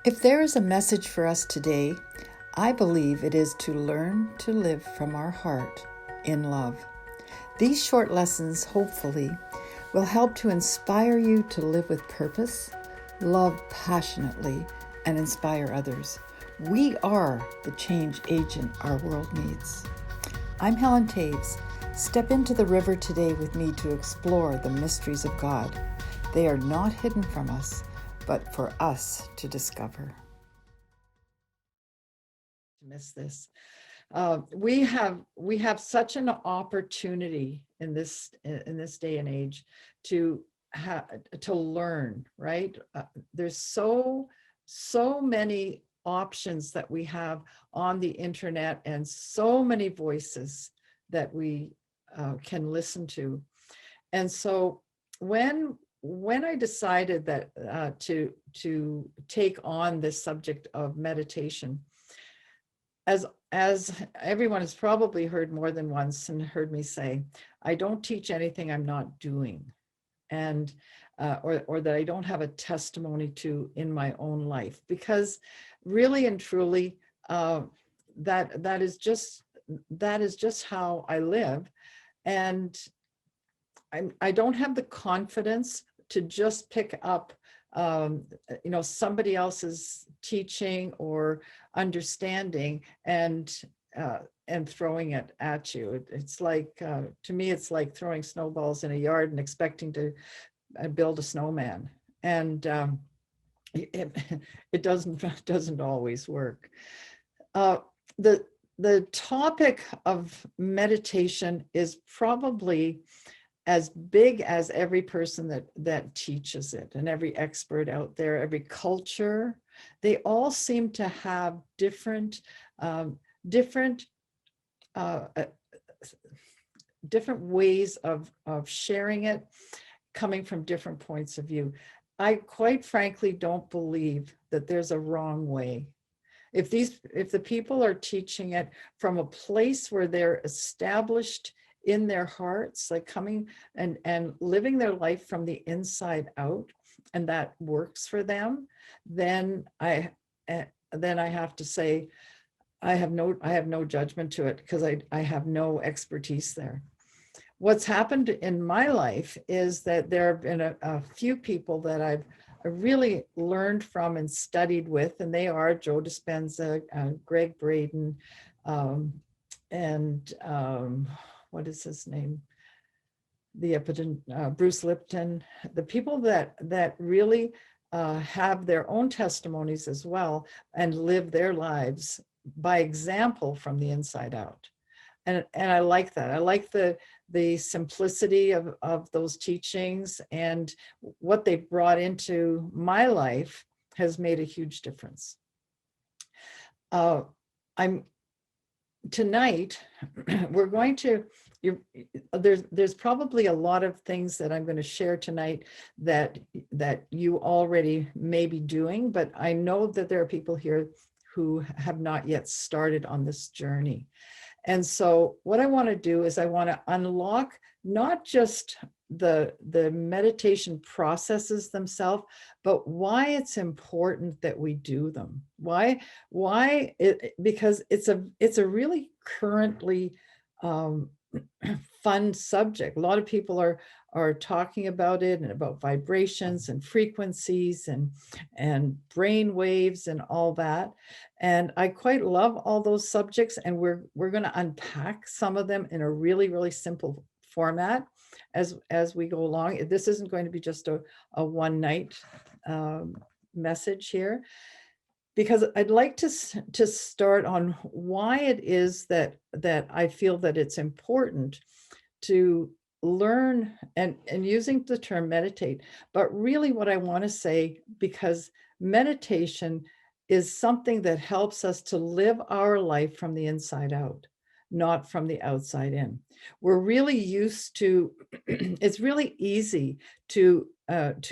If there is a message for us today, I believe it is to learn to live from our heart in love. These short lessons, hopefully, will help to inspire you to live with purpose, love passionately, and inspire others. We are the change agent our world needs. I'm Helen Toews. Step into the river today with me to explore the mysteries of God. They are not hidden from us, but for us to discover. Miss this. We have such an opportunity in this day and age to to learn, right? There's so many options that we have on the internet and so many voices that we can listen to. And so when I decided that to take on this subject of meditation, as everyone has probably heard more than once and heard me say, I don't teach anything I'm not doing, and or that I don't have a testimony to in my own life, because really and truly, that is just how I live. And I don't have the confidence to just pick up somebody else's teaching or understanding and throwing it at you. It's like, to me, it's like throwing snowballs in a yard and expecting to build a snowman. And it doesn't always work. The topic of meditation is probably as big as every person that teaches it, and every expert out there, every culture. They all seem to have different ways of sharing it, coming from different points of view. I quite frankly don't believe that there's a wrong way. If the people are teaching it from a place where they're established in their hearts, like coming and living their life from the inside out, and that works for them, then I have to say I have no judgment to it, because I have no expertise there. What's happened in my life is that there have been a few people that I've really learned from and studied with, and they are Joe Dispenza, Greg Braden, and what is his name? Bruce Lipton. The people that really have their own testimonies as well and live their lives by example from the inside out. And I like that. I like the simplicity of those teachings, and what they've brought into my life has made a huge difference. Tonight, we're going to, there's probably a lot of things that I'm going to share tonight that you already may be doing, but I know that there are people here who have not yet started on this journey. And so what I want to do is I want to unlock not just the meditation processes themselves, but why it's important that we do them. Because it's a really currently fun subject. A lot of people are talking about it, and about vibrations and frequencies and brain waves and all that. And I quite love all those subjects, and we're going to unpack some of them in a really, really simple format as we go along. This isn't going to be just a one night message here, because I'd like to start on why it is that I feel that it's important to learn, and using the term meditate, but really what I want to say, because meditation is something that helps us to live our life from the inside out, not from the outside in. We're really used to, it's really easy to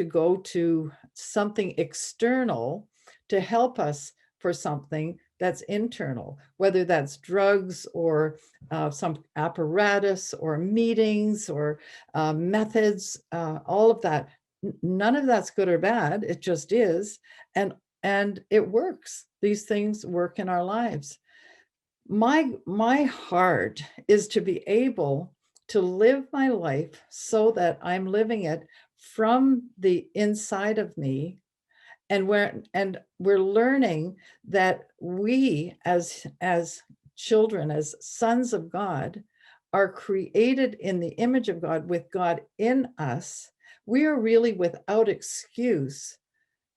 go to something external to help us for something that's internal, whether that's drugs or some apparatus or meetings or methods, all of that. None of that's good or bad. It just is. And and it works. These things work in our lives. My heart is to be able to live my life so that I'm living it from the inside of me, and we're learning that we as children, as sons of God, are created in the image of God, with God in us. We are really without excuse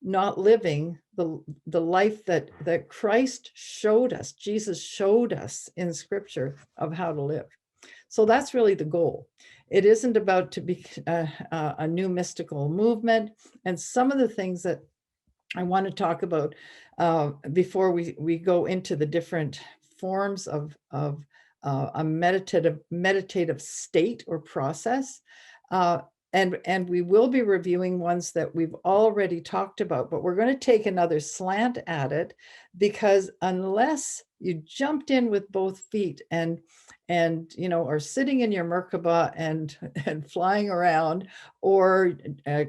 not living the life that Christ showed us, Jesus showed us in scripture of how to live. So that's really the goal. It isn't about to be a new mystical movement. And some of the things that I want to talk about before we go into the different forms of a meditative state or process. And we will be reviewing ones that we've already talked about, but we're going to take another slant at it, because unless you jumped in with both feet and are sitting in your Merkaba and flying around, or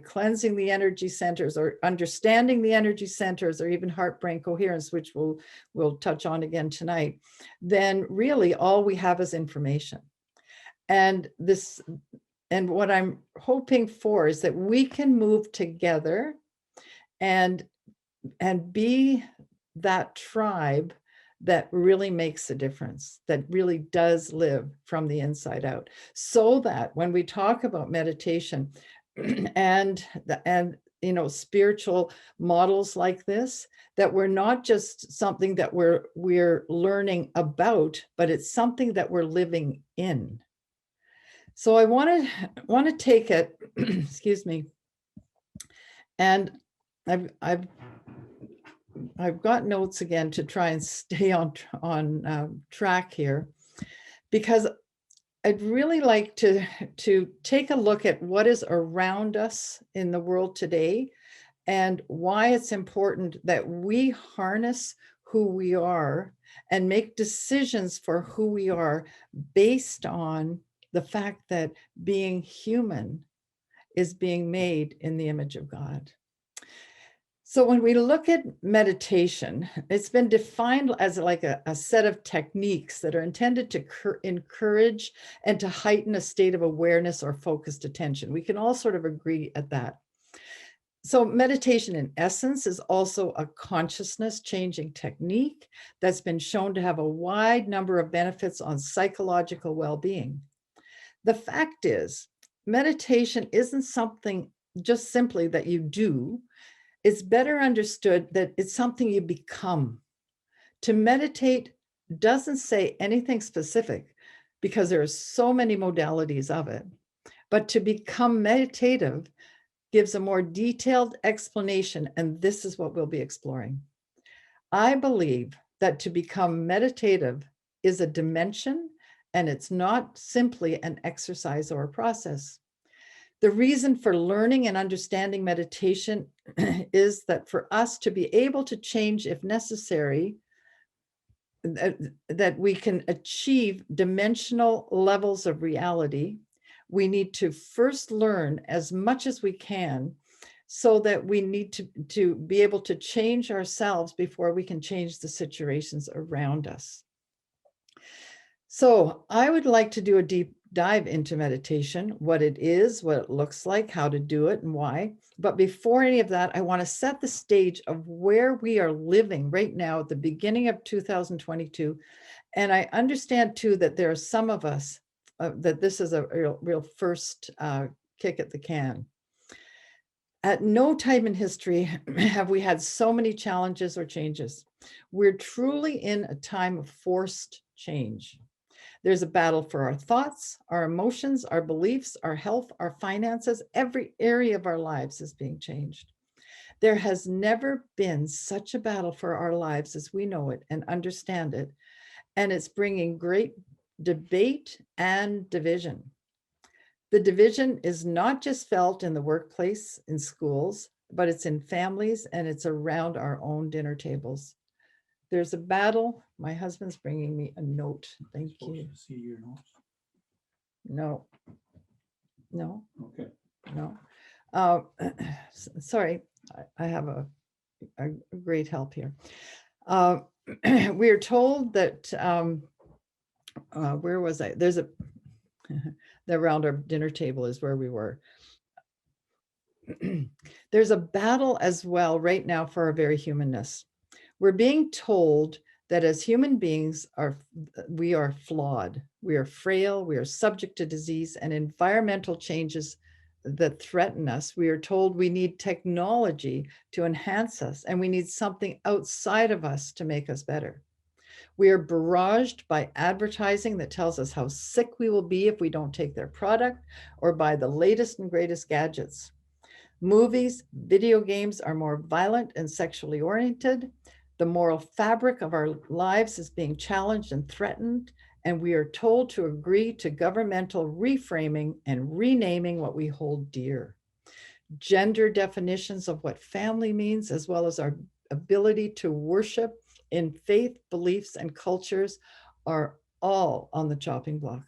cleansing the energy centers, or understanding the energy centers, or even heart-brain coherence, which we'll touch on again tonight, then really all we have is information. And what I'm hoping for is that we can move together and be that tribe that really makes a difference, that really does live from the inside out, so that when we talk about meditation and spiritual models like this, that we're not just something that we're learning about, but it's something that we're living in. So I want to take it, excuse me, and I've got notes again to try and stay on track here, because I'd really like to take a look at what is around us in the world today, and why it's important that we harness who we are and make decisions for who we are based on the fact that being human is being made in the image of God. So when we look at meditation, it's been defined as like a set of techniques that are intended to encourage and to heighten a state of awareness or focused attention. We can all sort of agree at that. So meditation in essence is also a consciousness changing technique that's been shown to have a wide number of benefits on psychological well-being. The fact is, meditation isn't something just simply that you do. It's better understood that it's something you become. To meditate doesn't say anything specific, because there are so many modalities of it. But to become meditative gives a more detailed explanation, and this is what we'll be exploring. I believe that to become meditative is a dimension, and it's not simply an exercise or a process. The reason for learning and understanding meditation is that for us to be able to change, if necessary, that we can achieve dimensional levels of reality, we need to first learn as much as we can, so that we need to be able to change ourselves before we can change the situations around us. So I would like to do a deep dive into meditation, what it is, what it looks like, how to do it, and why. But before any of that, I want to set the stage of where we are living right now at the beginning of 2022. And I understand too that there are some of us that this is a real first kick at the can. At no time in history have we had so many challenges or changes. We're truly in a time of forced change. There's a battle for our thoughts, our emotions, our beliefs, our health, our finances. Every area of our lives is being changed. There has never been such a battle for our lives as we know it and understand it. And it's bringing great debate and division. The division is not just felt in the workplace, in schools, but it's in families, and it's around our own dinner tables. There's a battle. My husband's bringing me a note. Thank you. To see your notes? No. Okay. No. Sorry, I have a a great help here. We are told that, where was I? There's a, around our dinner table is where we were. There's a battle as well right now for our very humanness. We're being told that as human beings we are flawed, we are frail, we are subject to disease and environmental changes that threaten us. We are told we need technology to enhance us, and we need something outside of us to make us better. We are barraged by advertising that tells us how sick we will be if we don't take their product, or by the latest and greatest gadgets. Movies, video games are more violent and sexually oriented. The moral fabric of our lives is being challenged and threatened, and we are told to agree to governmental reframing and renaming what we hold dear. Gender definitions of what family means, as well as our ability to worship in faith, beliefs, and cultures, are all on the chopping block.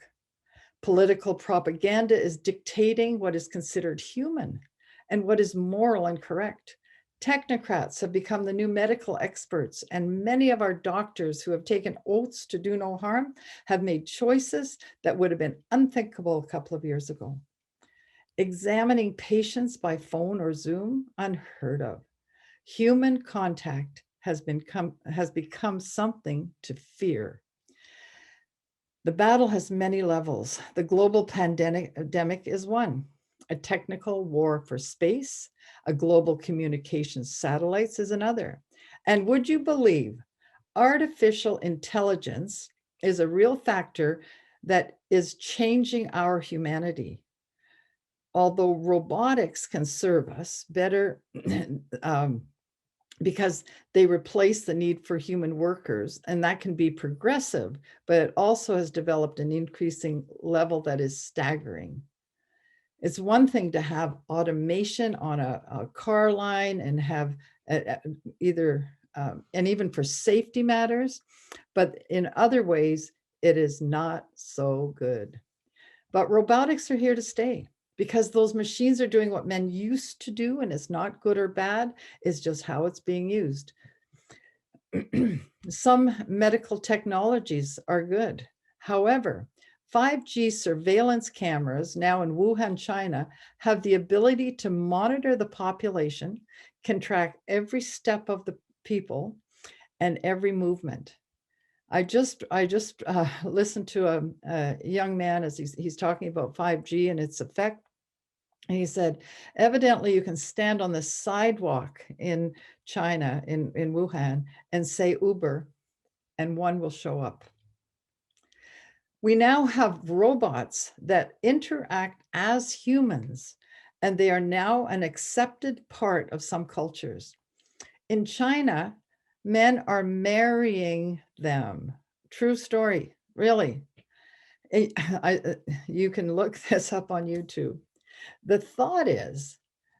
Political propaganda is dictating what is considered human and what is moral and correct. Technocrats have become the new medical experts, and many of our doctors who have taken oaths to do no harm have made choices that would have been unthinkable a couple of years ago. Examining patients by phone or Zoom, unheard of. Human contact has become something to fear. The battle has many levels. The global pandemic is one. A technical war for space, a global communications satellites is another. And would you believe artificial intelligence is a real factor that is changing our humanity? Although robotics can serve us better because they replace the need for human workers, and that can be progressive, but it also has developed an increasing level that is staggering. It's one thing to have automation on a car line and have either, and even for safety matters, but in other ways, it is not so good. But robotics are here to stay, because those machines are doing what men used to do, and it's not good or bad, it's just how it's being used. Some medical technologies are good. However, 5G surveillance cameras now in Wuhan, China, have the ability to monitor the population, can track every step of the people and every movement. I just listened to a young man as he's talking about 5G and its effect. And he said, evidently you can stand on the sidewalk in China, in Wuhan, and say Uber, and one will show up. We now have robots that interact as humans, and they are now an accepted part of some cultures. In China, men are marrying them. True story, really. You can look this up on YouTube. The thought is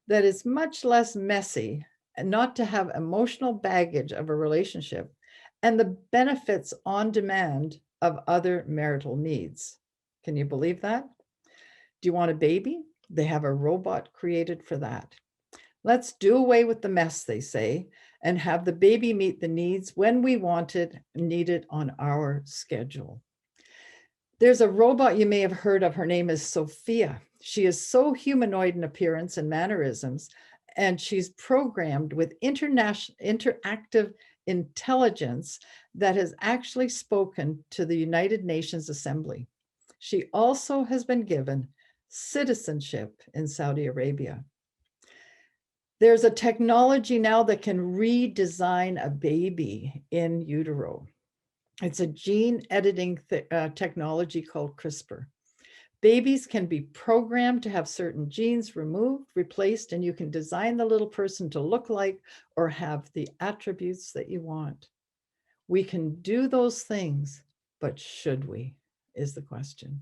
that it's much less messy and not to have emotional baggage of a relationship and the benefits on demand of other marital needs. Can you believe that? Do you want a baby? They have a robot created for that. Let's do away with the mess, they say, and have the baby meet the needs when we want it, need it on our schedule. There's a robot you may have heard of. Her name is Sophia. She is so humanoid in appearance and mannerisms, and she's programmed with interactive intelligence that has actually spoken to the United Nations Assembly. She also has been given citizenship in Saudi Arabia. There's a technology now that can redesign a baby in utero. It's a gene editing technology called CRISPR. Babies can be programmed to have certain genes removed, replaced, and you can design the little person to look like or have the attributes that you want. We can do those things, but should we, is the question.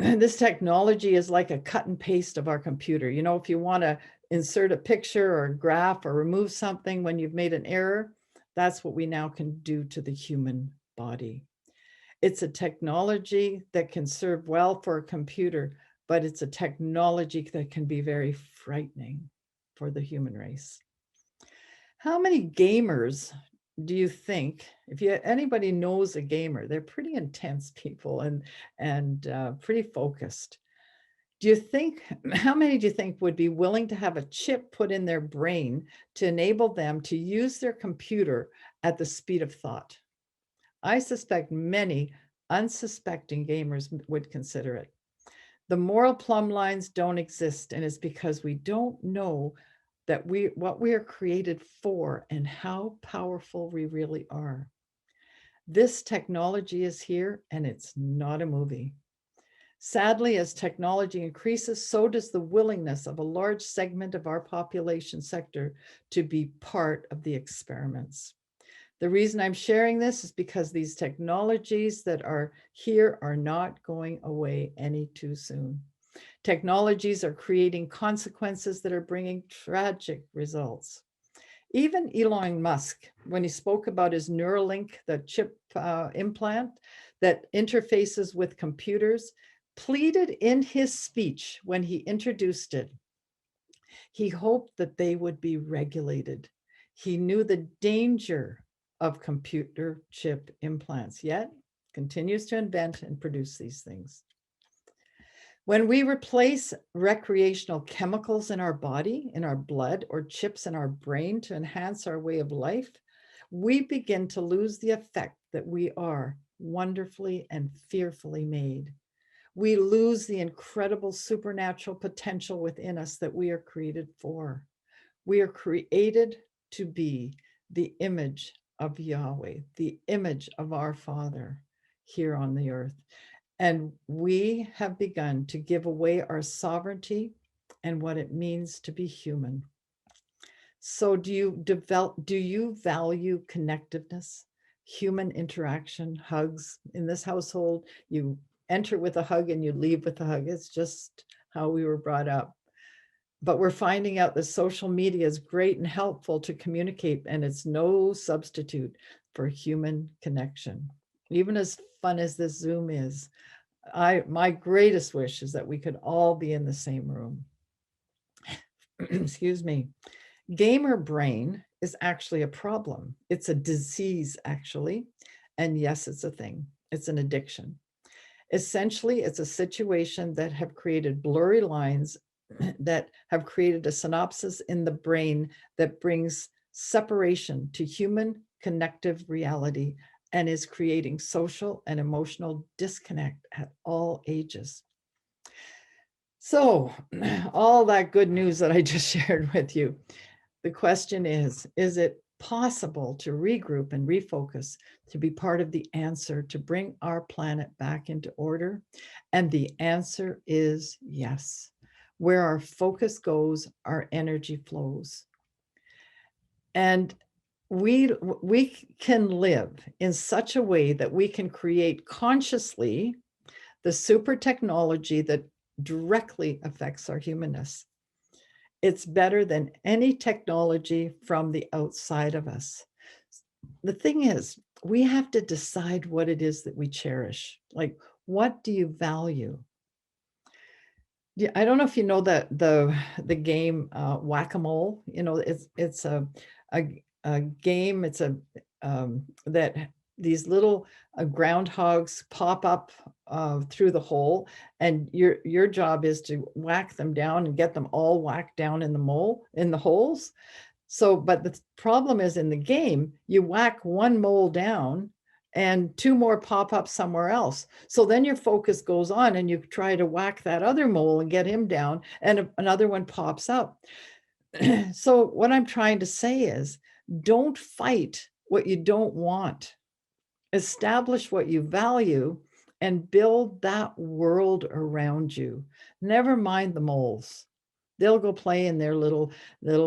This technology is like a cut and paste of our computer. You know, if you want to insert a picture or a graph or remove something when you've made an error, that's what we now can do to the human body. It's a technology that can serve well for a computer, but it's a technology that can be very frightening for the human race. How many gamers do you think, if anybody knows a gamer, they're pretty intense people and pretty focused. Do you think, how many do you think would be willing to have a chip put in their brain to enable them to use their computer at the speed of thought? I suspect many unsuspecting gamers would consider it. The moral plumb lines don't exist, and it's because we don't know that what we are created for and how powerful we really are. This technology is here, and it's not a movie. Sadly, as technology increases, so does the willingness of a large segment of our population sector to be part of the experiments. The reason I'm sharing this is because these technologies that are here are not going away any too soon. Technologies are creating consequences that are bringing tragic results. Even Elon Musk, when he spoke about his Neuralink, the chip implant that interfaces with computers, pleaded in his speech when he introduced it, he hoped that they would be regulated. He knew the danger of computer chip implants, yet continues to invent and produce these things. When we replace recreational chemicals in our body, in our blood, or chips in our brain to enhance our way of life, we begin to lose the effect that we are wonderfully and fearfully made. We lose the incredible supernatural potential within us that we are created for. We are created to be the image of Yahweh, the image of our Father here on the earth. And we have begun to give away our sovereignty and what it means to be human. So do you value connectiveness, human interaction, hugs? In this household, you enter with a hug and you leave with a hug. It's just how we were brought up. But we're finding out that social media is great and helpful to communicate, and it's no substitute for human connection. Even as fun as this Zoom is, my greatest wish is that we could all be in the same room. Excuse me. Gamer brain is actually a problem. It's a disease, actually. And yes, it's a thing. It's an addiction. Essentially, it's a situation that have created blurry lines that have created a synopsis in the brain that brings separation to human connective reality and is creating social and emotional disconnect at all ages. So, all that good news that I just shared with you, the question is it possible to regroup and refocus to be part of the answer to bring our planet back into order? And the answer is yes. Where our focus goes, our energy flows. And we can live in such a way that we can create consciously the super technology that directly affects our humanness. It's better than any technology from the outside of us. The thing is, we have to decide what it is that we cherish. Like, what do you value? Yeah, I don't know if you know that the game whack-a-mole. You know, it's a game. It's a that these little groundhogs pop up through the hole, and your job is to whack them down and get them all whacked down in the holes. So, but the problem is in the game, you whack one mole down and two more pop up somewhere else. So then your focus goes on and you try to whack that other mole and get him down, and another one pops up. So what I'm trying to say is, don't fight what you don't want. Establish what you value and build that world around you. Never mind the moles. They'll go play in their little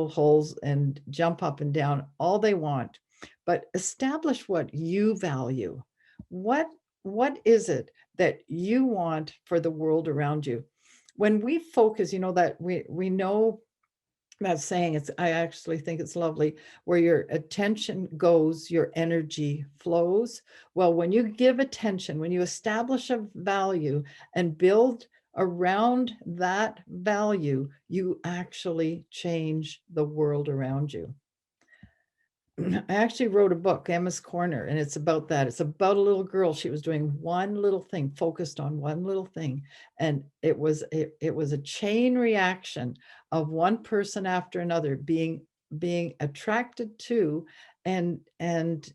holes and jump up and down all they want. But establish what you value. What is it that you want for the world around you? When we focus, you know, that we know that saying, I actually think it's lovely, where your attention goes, your energy flows. Well, when you give attention, when you establish a value and build around that value, you actually change the world around you. I actually wrote a book, Emma's Corner, and it's about that. It's about a little girl. She was doing one little thing, focused on one little thing. And it was a chain reaction of one person after another being attracted to and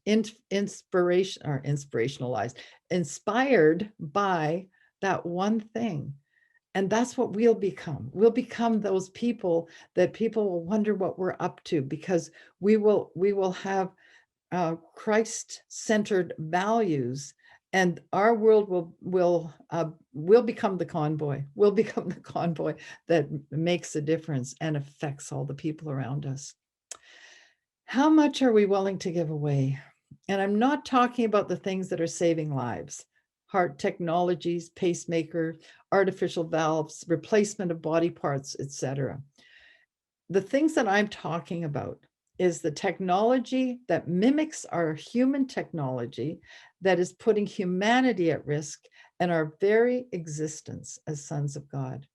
inspirationalized, inspired by that one thing. And that's what we'll become. We'll become those people that people will wonder what we're up to, because we will have Christ-centered values, and our world will become the convoy. We'll become the convoy that makes a difference and affects all the people around us. How much are we willing to give away? And I'm not talking about the things that are saving lives: heart technologies, pacemaker, artificial valves, replacement of body parts, etc. The things that I'm talking about is the technology that mimics our human technology, that is putting humanity at risk and our very existence as sons of God.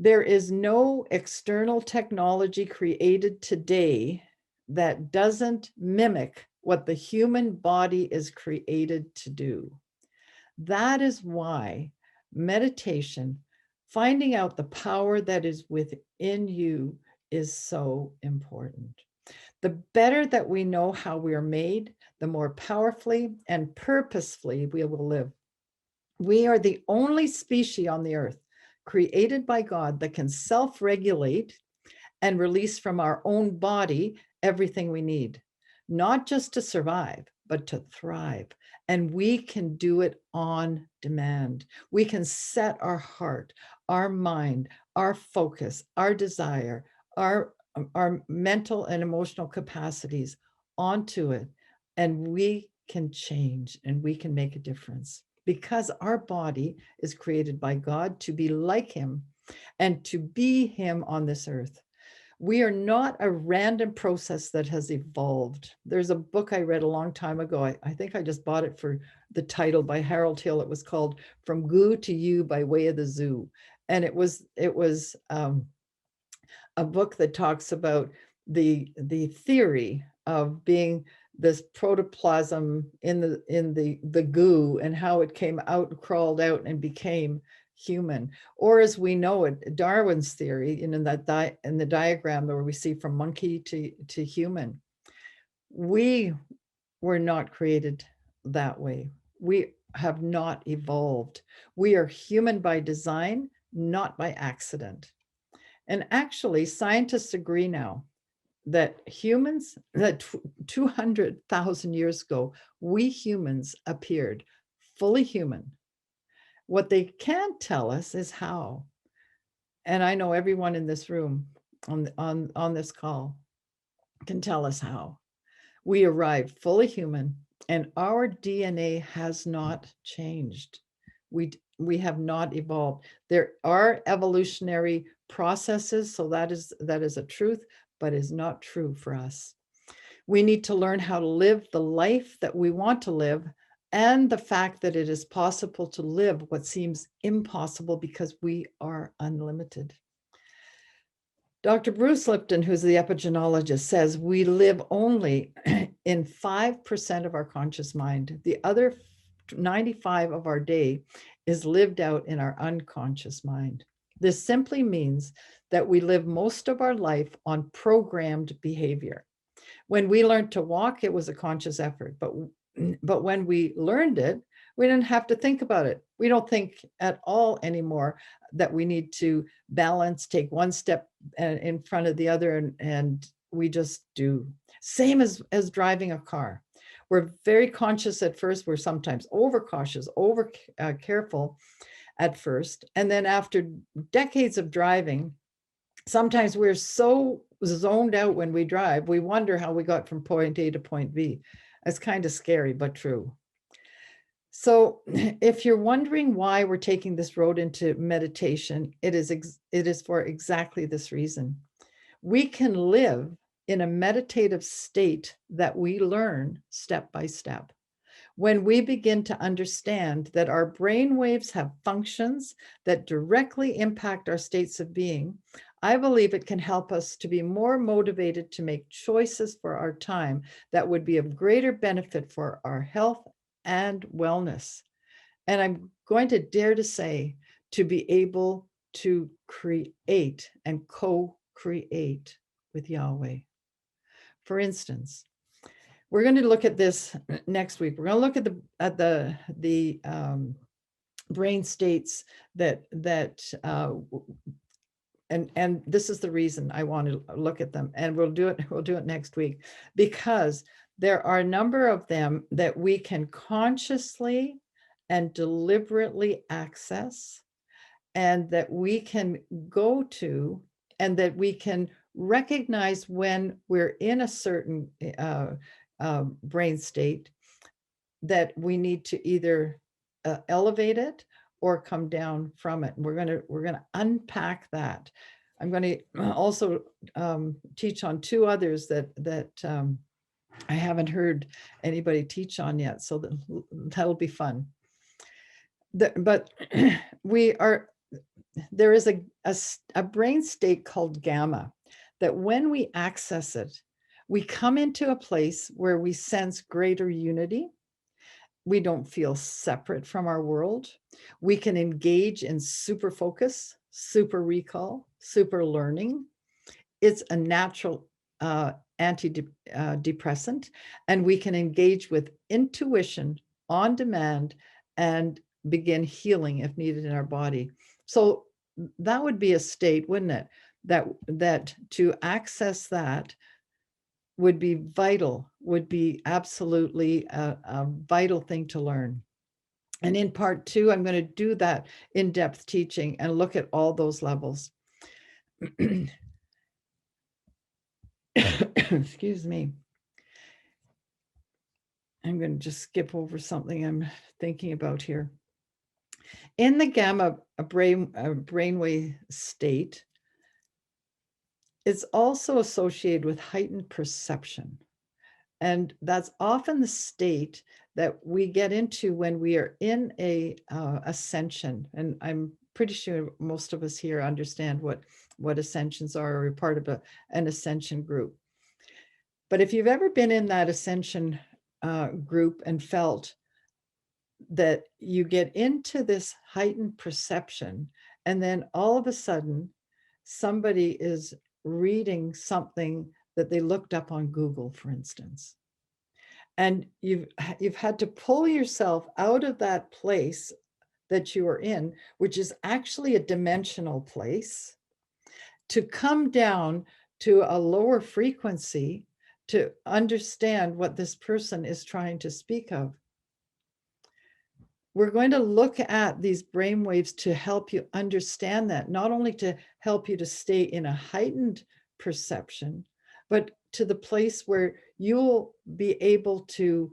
There is no external technology created today that doesn't mimic what the human body is created to do. That is why meditation, finding out the power that is within you, is so important. The better that we know how we are made, the more powerfully and purposefully we will live. We are the only species on the earth created by God that can self-regulate and release from our own body everything we need, not just to survive, but to thrive. And we can do it on demand. We can set our heart, our mind, our focus, our desire, our mental and emotional capacities onto it, and we can change and we can make a difference, because our body is created by God to be like him and to be him on this earth. We are not a random process that has evolved. There's a book I read a long time ago. I think I just bought it for the title, by Harold Hill. It was called From Goo to You by Way of the Zoo. And it was a book that talks about the theory of being this protoplasm in the goo, and how it came out, crawled out, and became human. Or as we know it, Darwin's theory, in the diagram where we see from monkey to human. We were not created that way. We have not evolved. We are human by design, not by accident. And actually, scientists agree now that humans, that 200,000 years ago, we humans appeared fully human. What they can't tell us is how. And I know everyone in this room on this call can tell us how. We arrived fully human, and our DNA has not changed. We have not evolved. There are evolutionary processes, so that is a truth, but is not true for us. We need to learn how to live the life that we want to live, and the fact that it is possible to live what seems impossible, because we are unlimited. Dr. Bruce Lipton, who's the epigenologist, says we live only in 5% of our conscious mind. The other 95% of our day is lived out in our unconscious mind. This simply means that we live most of our life on programmed behavior. When we learned to walk, it was a conscious effort, but when we learned it, we didn't have to think about it. We don't think at all anymore that we need to balance, take one step in front of the other, and we just do. Same as driving a car. We're very conscious at first. We're sometimes overcautious, careful at first. And then after decades of driving, sometimes we're so zoned out when we drive, we wonder how we got from point A to point B. It's kind of scary, but true. So if you're wondering why we're taking this road into meditation, it is for exactly this reason. We can live in a meditative state that we learn step by step. When we begin to understand that our brain waves have functions that directly impact our states of being, I believe it can help us to be more motivated to make choices for our time that would be of greater benefit for our health and wellness. And I'm going to dare to say, to be able to create and co-create with Yahweh. For instance, we're going to look at this next week. We're going to look at the brain states that and this is the reason I want to look at them, and we'll do it next week, because there are a number of them that we can consciously and deliberately access, and that we can go to, and that we can recognize when we're in a certain brain state, that we need to either elevate it or come down from it. And we're going to unpack that. I'm going to also teach on two others that I haven't heard anybody teach on yet, so that'll be fun. But there is a brain state called gamma, that when we access it, we come into a place where we sense greater unity. We don't feel separate from our world. We can engage in super focus, super recall, super learning. It's a natural antidepressant, and we can engage with intuition on demand and begin healing if needed in our body. So that would be a state, wouldn't it? That to access that would be vital, would be absolutely a vital thing to learn. And in part 2, I'm going to do that in-depth teaching and look at all those levels. Excuse me. I'm going to just skip over something I'm thinking about here. In the gamma brainwave state, it's also associated with heightened perception. And that's often the state that we get into when we are in a ascension. And I'm pretty sure most of us here understand what ascensions are, or are part of an ascension group. But if you've ever been in that ascension group and felt that you get into this heightened perception, and then all of a sudden somebody is reading something that they looked up on Google, for instance, and you've had to pull yourself out of that place that you are in, which is actually a dimensional place, to come down to a lower frequency to understand what this person is trying to speak of. We're going to look at these brainwaves to help you understand that, not only to help you to stay in a heightened perception, but to the place where you'll be able to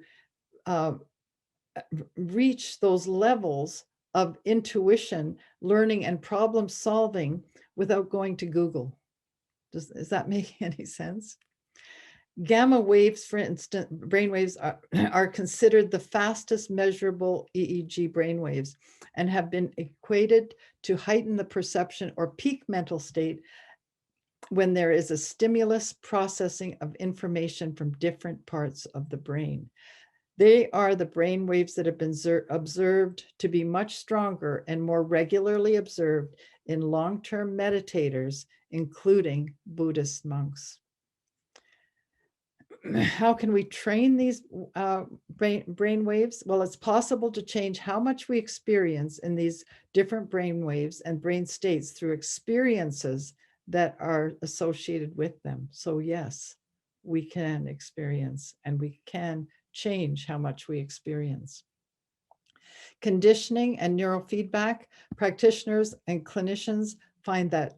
reach those levels of intuition, learning, and problem solving without going to Google. Does that make any sense? Gamma waves, for instance, brainwaves are considered the fastest measurable EEG brainwaves, and have been equated to heighten the perception or peak mental state when there is a stimulus processing of information from different parts of the brain. They are the brain waves that have been observed to be much stronger and more regularly observed in long-term meditators, including Buddhist monks. How can we train these brain waves? Well, it's possible to change how much we experience in these different brain waves and brain states through experiences that are associated with them. So yes, we can experience, and we can change how much we experience. Conditioning and neurofeedback, practitioners and clinicians find that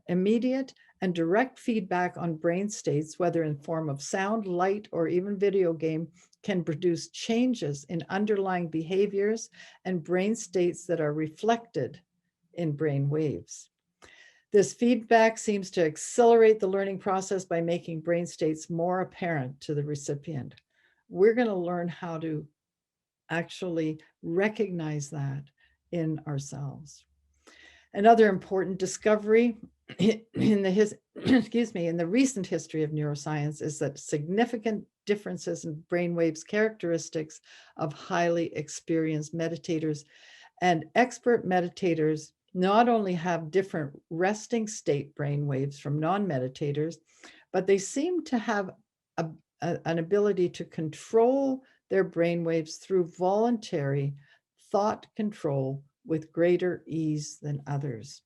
immediate and direct feedback on brain states, whether in form of sound, light, or even video game, can produce changes in underlying behaviors and brain states that are reflected in brain waves. This feedback seems to accelerate the learning process by making brain states more apparent to the recipient. We're going to learn how to actually recognize that in ourselves. Another important discovery in the excuse me, in the recent history of neuroscience is that significant differences in brainwaves characteristics of highly experienced meditators and expert meditators not only have different resting state brainwaves from non-meditators, but they seem to have an ability to control their brainwaves through voluntary thought control with greater ease than others.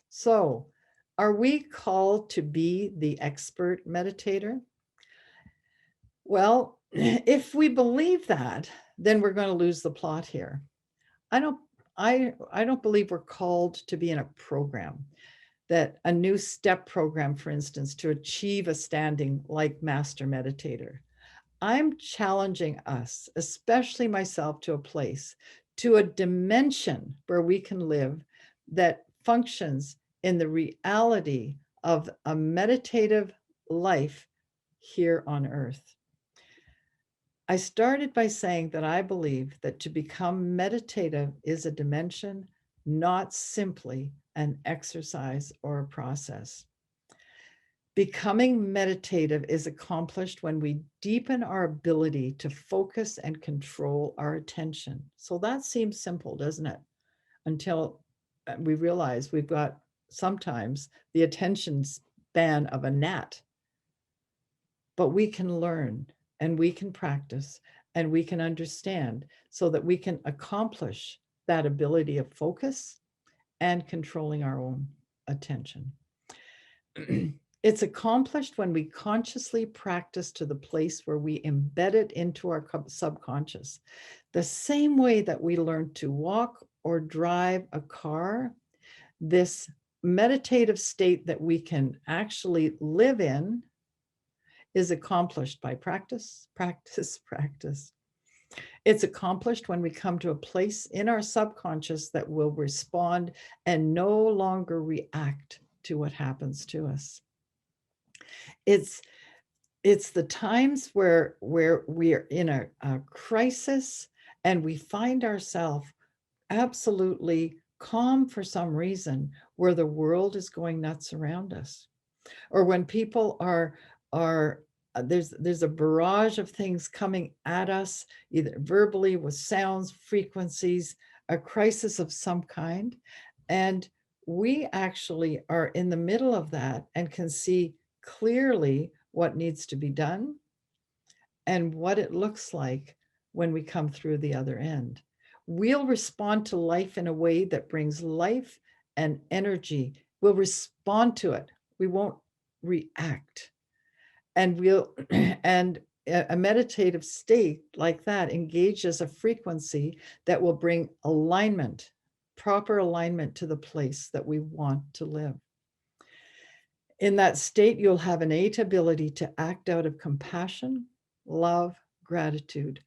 So, are we called to be the expert meditator? Well, if we believe that, then we're going to lose the plot here. I don't believe we're called to be in a program, that a new step program, for instance, to achieve a standing like master meditator. I'm challenging us, especially myself, to a place, to a dimension where we can live that functions in the reality of a meditative life here on earth. I started by saying that I believe that to become meditative is a dimension, not simply an exercise or a process. Becoming meditative is accomplished when we deepen our ability to focus and control our attention. So that seems simple, doesn't it? Until we realize we've got sometimes the attention span of a gnat. But we can learn and we can practice and we can understand so that we can accomplish that ability of focus and controlling our own attention. It's accomplished when we consciously practice to the place where we embed it into our subconscious. The same way that we learn to walk or drive a car, this meditative state that we can actually live in is accomplished by practice, practice, practice. It's accomplished when we come to a place in our subconscious that will respond and no longer react to what happens to us. It's the times where we are in a crisis and we find ourselves absolutely calm for some reason, where the world is going nuts around us, or when people are there's a barrage of things coming at us, either verbally, with sounds, frequencies, a crisis of some kind, and we actually are in the middle of that and can see clearly what needs to be done and what it looks like when we come through the other end. We'll respond to life in a way that brings life and energy. We'll respond to it. We won't react. And and a meditative state like that engages a frequency that will bring alignment, proper alignment to the place that we want to live. In that state, you'll have innate ability to act out of compassion, love, gratitude,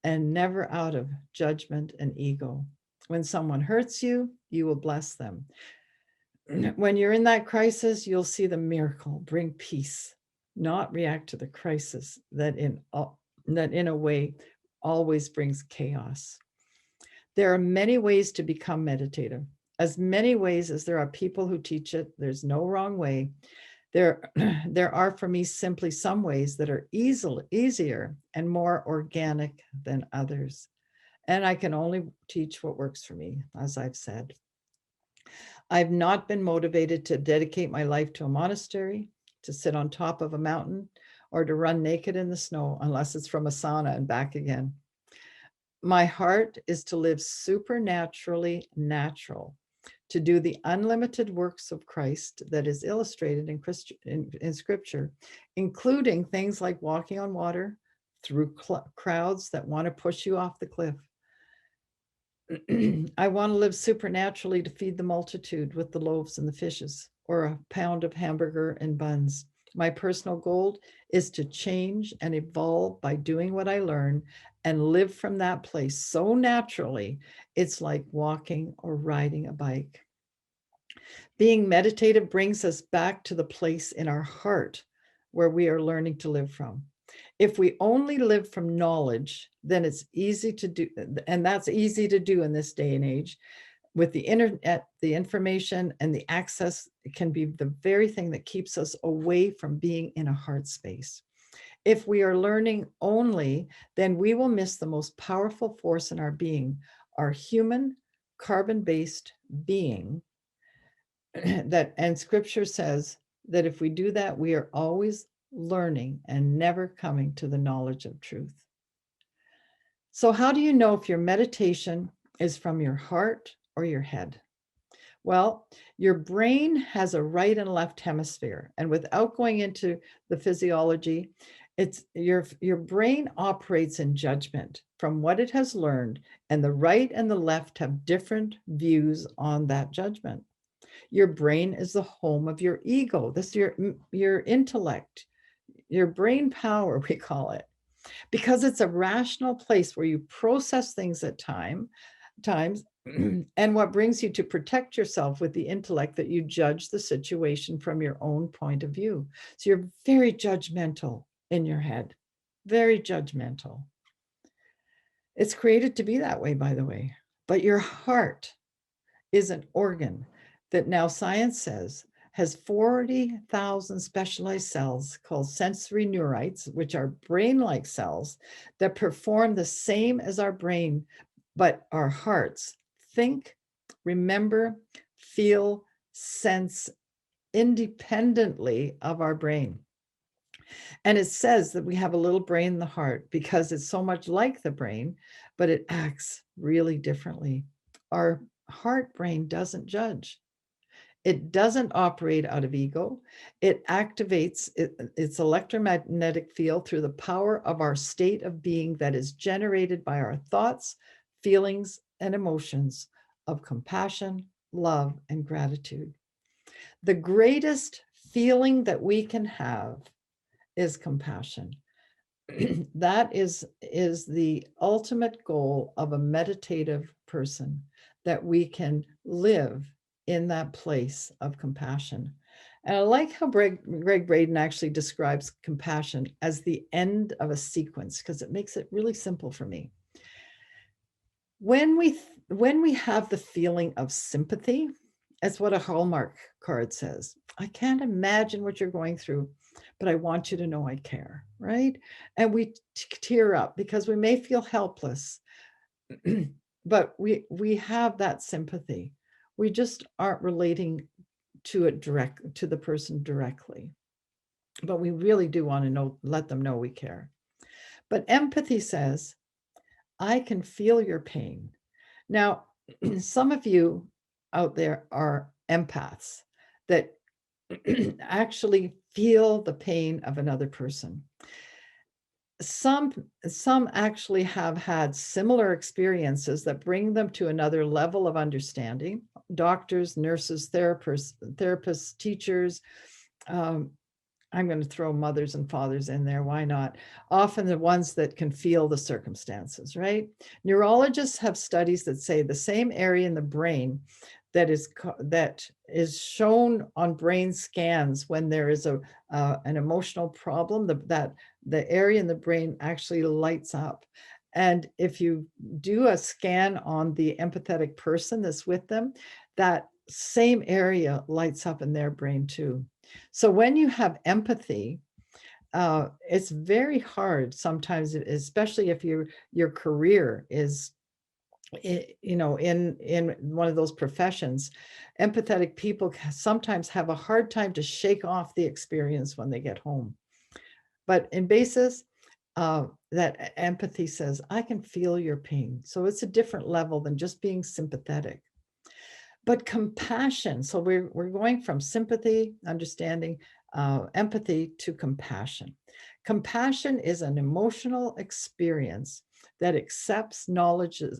and never out of judgment and ego. When someone hurts you, you will bless them. When you're in that crisis, you'll see the miracle, bring peace, not react to the crisis that in a way always brings chaos. There are many ways to become meditative, as many ways as there are people who teach it. There's no wrong way. There are, for me, simply some ways that are easier and more organic than others. And I can only teach what works for me, as I've said. I've not been motivated to dedicate my life to a monastery, to sit on top of a mountain, or to run naked in the snow, unless it's from a sauna and back again. My heart is to live supernaturally natural, to do the unlimited works of Christ that is illustrated in Scripture, including things like walking on water through crowds that want to push you off the cliff. I want to live supernaturally to feed the multitude with the loaves and the fishes, or a pound of hamburger and buns. My personal goal is to change and evolve by doing what I learn and live from that place so naturally, it's like walking or riding a bike. Being meditative brings us back to the place in our heart where we are learning to live from. If we only live from knowledge, then it's easy to do, and that's easy to do in this day and age. with the internet, the information and the access can be the very thing that keeps us away from being in a heart space. If we are learning only, then we will miss the most powerful force in our being, our human, carbon-based being. And scripture says that if we do that, we are always learning and never coming to the knowledge of truth. So how do you know if your meditation is from your heart or your head? Well, your brain has a right and left hemisphere. And without going into the physiology, it's your brain operates in judgment from what it has learned, and the right and the left have different views on that judgment. Your brain is the home of your ego. This is your intellect, your brain power, we call it, because it's a rational place where you process things at times and what brings you to protect yourself with the intellect that you judge the situation from your own point of view. So you're very judgmental in your head, very judgmental. It's created to be that way, by the way. But your heart is an organ that now science says has 40,000 specialized cells called sensory neurites, which are brain-like cells that perform the same as our brain, but our hearts think, remember, feel, sense independently of our brain. And it says that we have a little brain in the heart because it's so much like the brain, but it acts really differently. Our heart brain doesn't judge. It doesn't operate out of ego. It activates its electromagnetic field through the power of our state of being that is generated by our thoughts, feelings, and emotions of compassion, love, and gratitude. The greatest feeling that we can have is compassion. That is the ultimate goal of a meditative person, that we can live in that place of compassion. And I like how Greg Braden actually describes compassion as the end of a sequence, because it makes it really simple for me. When we have the feeling of sympathy, that's what a Hallmark card says. I can't imagine what you're going through, but I want you to know I care, right? And we tear up because we may feel helpless, but we have that sympathy. We just aren't relating to the person directly, but we really do want to let them know we care. But empathy says, I can feel your pain. Now, some of you out there are empaths that actually feel the pain of another person. Some actually have had similar experiences that bring them to another level of understanding. Doctors, nurses, therapists, teachers. I'm going to throw mothers and fathers in there. Why not? Often the ones that can feel the circumstances, right? Neurologists have studies that say the same area in the brain that is shown on brain scans when there is an emotional problem, the area in the brain actually lights up. And if you do a scan on the empathetic person that's with them, that same area lights up in their brain too. So when you have empathy, it's very hard sometimes, especially if your career is, in one of those professions. Empathetic people sometimes have a hard time to shake off the experience when they get home. But in basis, that empathy says, I can feel your pain. So it's a different level than just being sympathetic. But compassion, so we're going from sympathy, understanding, empathy to compassion. Compassion is an emotional experience that accepts,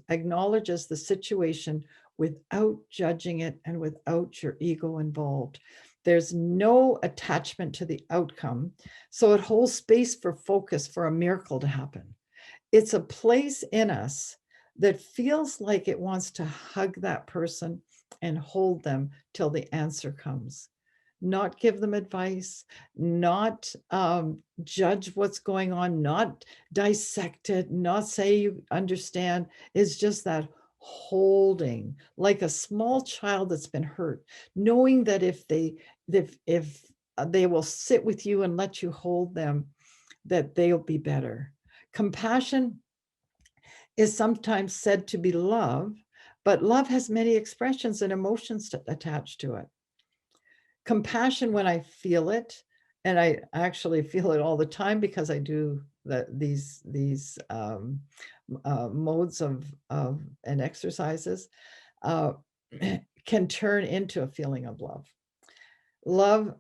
acknowledges the situation without judging it and without your ego involved. There's no attachment to the outcome, so it holds space for focus for a miracle to happen. It's a place in us that feels like it wants to hug that person and hold them till the answer comes. Not give them advice, not judge what's going on, not dissect it, not say you understand. It's just that holding like a small child that's been hurt, knowing that if they will sit with you and let you hold them, that they'll be better. Compassion is sometimes said to be love, but love has many expressions and emotions attached to it. Compassion, when I feel it, and I actually feel it all the time because I do these modes of and exercises, can turn into a feeling of love. Love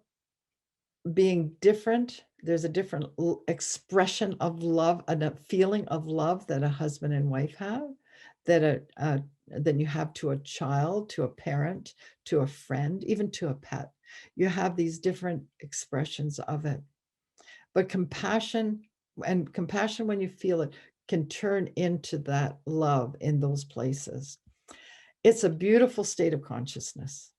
being different, there's a different expression of love and a feeling of love that a husband and wife have, that than you have to a child, to a parent, to a friend, even to a pet. You have these different expressions of it. But compassion, and compassion, when you feel it, can turn into that love in those places. It's a beautiful state of consciousness.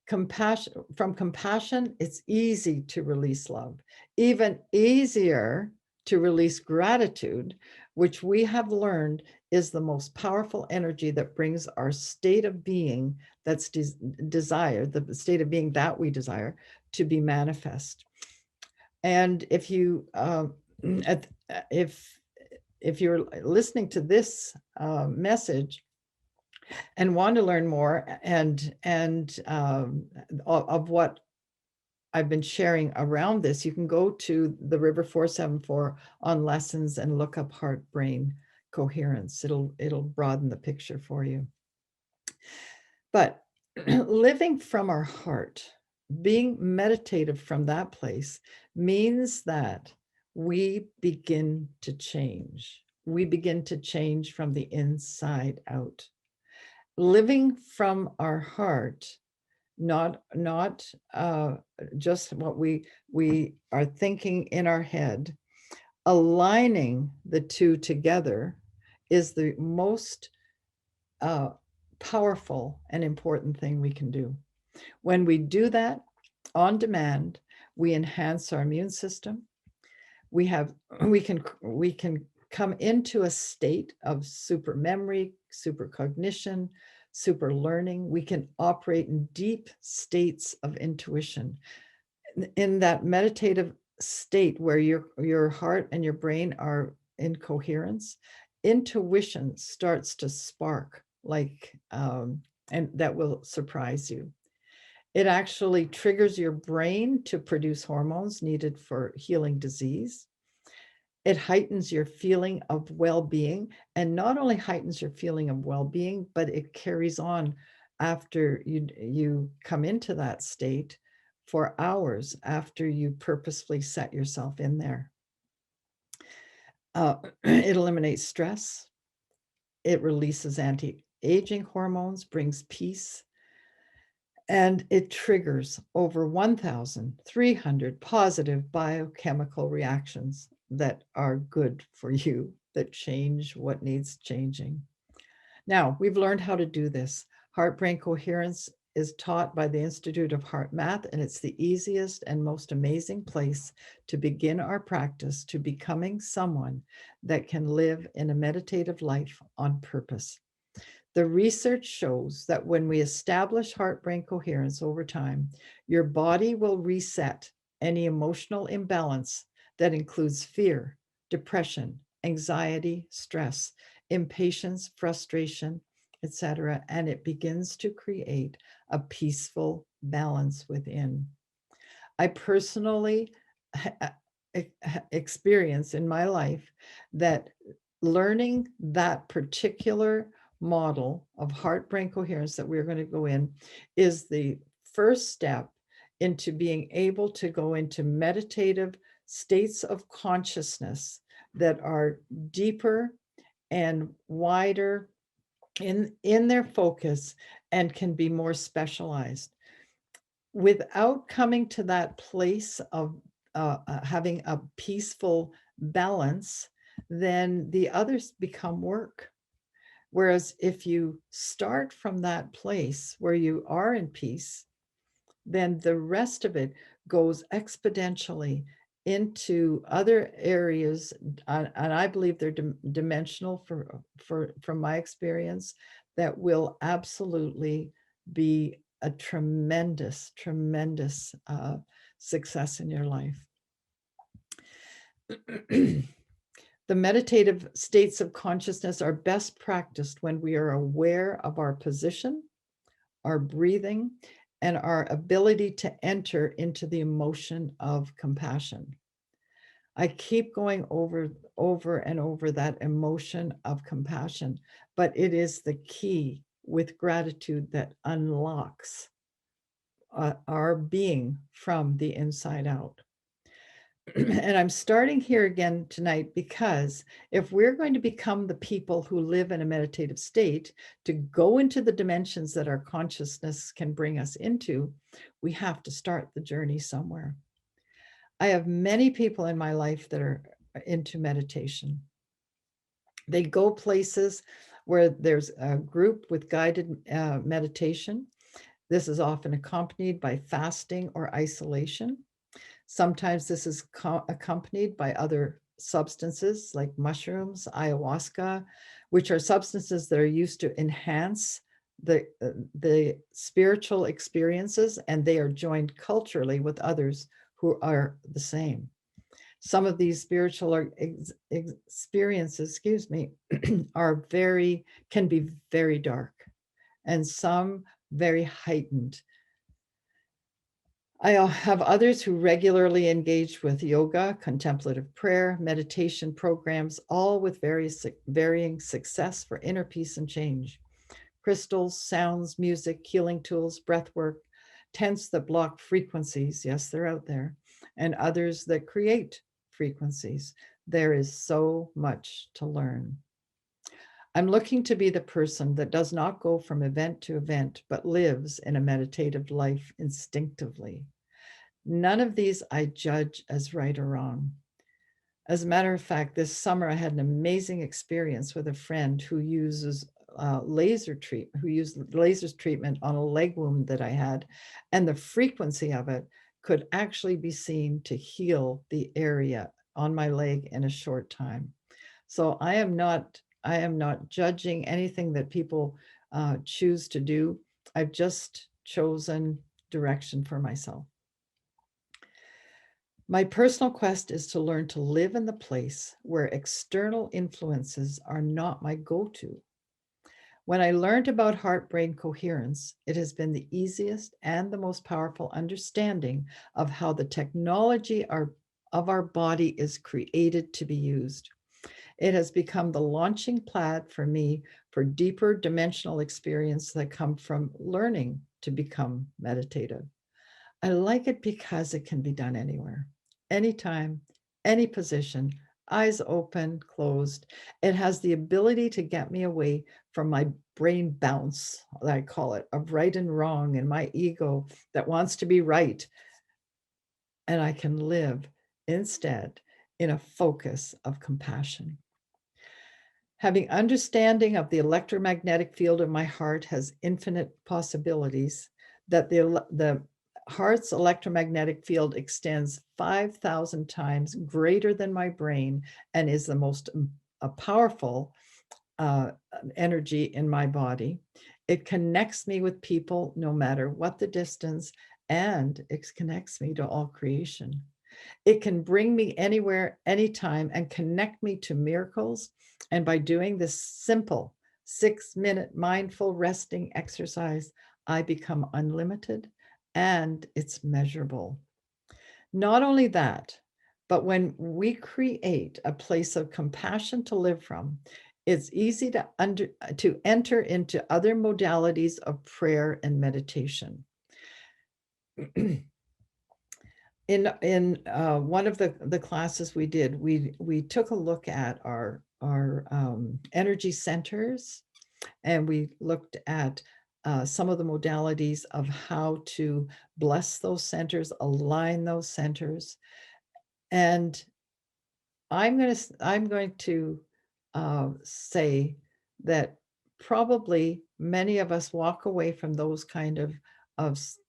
From compassion, it's easy to release love, even easier to release gratitude, which we have learned is the most powerful energy that brings our state of being that's desired, the state of being that we desire, to be manifest. And if you if you're listening to this message and want to learn more and of what I've been sharing around this, you can go to the River 474 on lessons and look up heart brain coherence. It'll broaden the picture for you. But living from our heart, being meditative from that place, means that we begin to change. We begin to change from the inside out. Living from our heart, not just what we are thinking in our head, aligning the two together is the most powerful and important thing we can do. When we do that on demand, we enhance our immune system. We can come into a state of super memory, super cognition, super learning. We can operate in deep states of intuition. In that meditative state where your heart and your brain are in coherence, intuition starts to spark and that will surprise you. It actually triggers your brain to produce hormones needed for healing disease. It heightens your feeling of well-being, and not only heightens your feeling of well-being, but it carries on after you come into that state for hours after you purposefully set yourself in there. It eliminates stress. It releases anti-aging hormones, brings peace, and it triggers over 1,300 positive biochemical reactions that are good for you, that change what needs changing. Now, we've learned how to do this. Heart-brain coherence is taught by the Institute of Heart Math, and it's the easiest and most amazing place to begin our practice to becoming someone that can live in a meditative life on purpose. The research shows that when we establish heart-brain coherence over time, your body will reset any emotional imbalance that includes fear, depression, anxiety, stress, impatience, frustration, etc., and it begins to create a peaceful balance within. I personally experience in my life that learning that particular model of heart-brain coherence that we're going to go in is the first step into being able to go into meditative states of consciousness that are deeper and wider in their focus and can be more specialized. Without coming to that place of having a peaceful balance, then the others become work. Whereas if you start from that place where you are in peace, then the rest of it goes exponentially into other areas. And I believe they're dimensional from my experience, that will absolutely be a tremendous, tremendous success in your life. The meditative states of consciousness are best practiced when we are aware of our position, our breathing, and our ability to enter into the emotion of compassion. I keep going over and over that emotion of compassion, but it is the key with gratitude that unlocks our being from the inside out. And I'm starting here again tonight because if we're going to become the people who live in a meditative state, to go into the dimensions that our consciousness can bring us into, we have to start the journey somewhere. I have many people in my life that are into meditation. They go places where there's a group with guided meditation. This is often accompanied by fasting or isolation. Sometimes this is accompanied by other substances like mushrooms, ayahuasca, which are substances that are used to enhance the spiritual experiences, and they are joined culturally with others who are the same. Some of these spiritual experiences, can be very dark, and some very heightened. I have others who regularly engage with yoga, contemplative prayer, meditation programs, all with varying success for inner peace and change. Crystals, sounds, music, healing tools, breath work, tents that block frequencies, yes, they're out there, and others that create frequencies. There is so much to learn. I'm looking to be the person that does not go from event to event, but lives in a meditative life instinctively. None of these I judge as right or wrong. As a matter of fact, this summer I had an amazing experience with a friend who uses laser treatment on a leg wound that I had, and the frequency of it could actually be seen to heal the area on my leg in a short time. So I am not judging anything that people choose to do. I've just chosen direction for myself. My personal quest is to learn to live in the place where external influences are not my go-to. When I learned about heart-brain coherence, it has been the easiest and the most powerful understanding of how the technology of our body is created to be used. It has become the launching pad for me for deeper dimensional experience that come from learning to become meditative. I like it because it can be done anywhere, anytime, any position, eyes open, closed. It has the ability to get me away from my brain bounce, I call it, of right and wrong, and my ego that wants to be right. And I can live instead in a focus of compassion. Having understanding of the electromagnetic field of my heart has infinite possibilities, that the heart's electromagnetic field extends 5,000 times greater than my brain and is the most powerful energy in my body. It connects me with people no matter what the distance, and it connects me to all creation. It can bring me anywhere, anytime, and connect me to miracles. And by doing this simple 6-minute mindful resting exercise, I become unlimited, and it's measurable. Not only that, but when we create a place of compassion to live from, it's easy to enter into other modalities of prayer and meditation. In one of the classes we did, we took a look at our energy centers, and we looked at some of the modalities of how to bless those centers, align those centers, and I'm going to say that probably many of us walk away from those kind of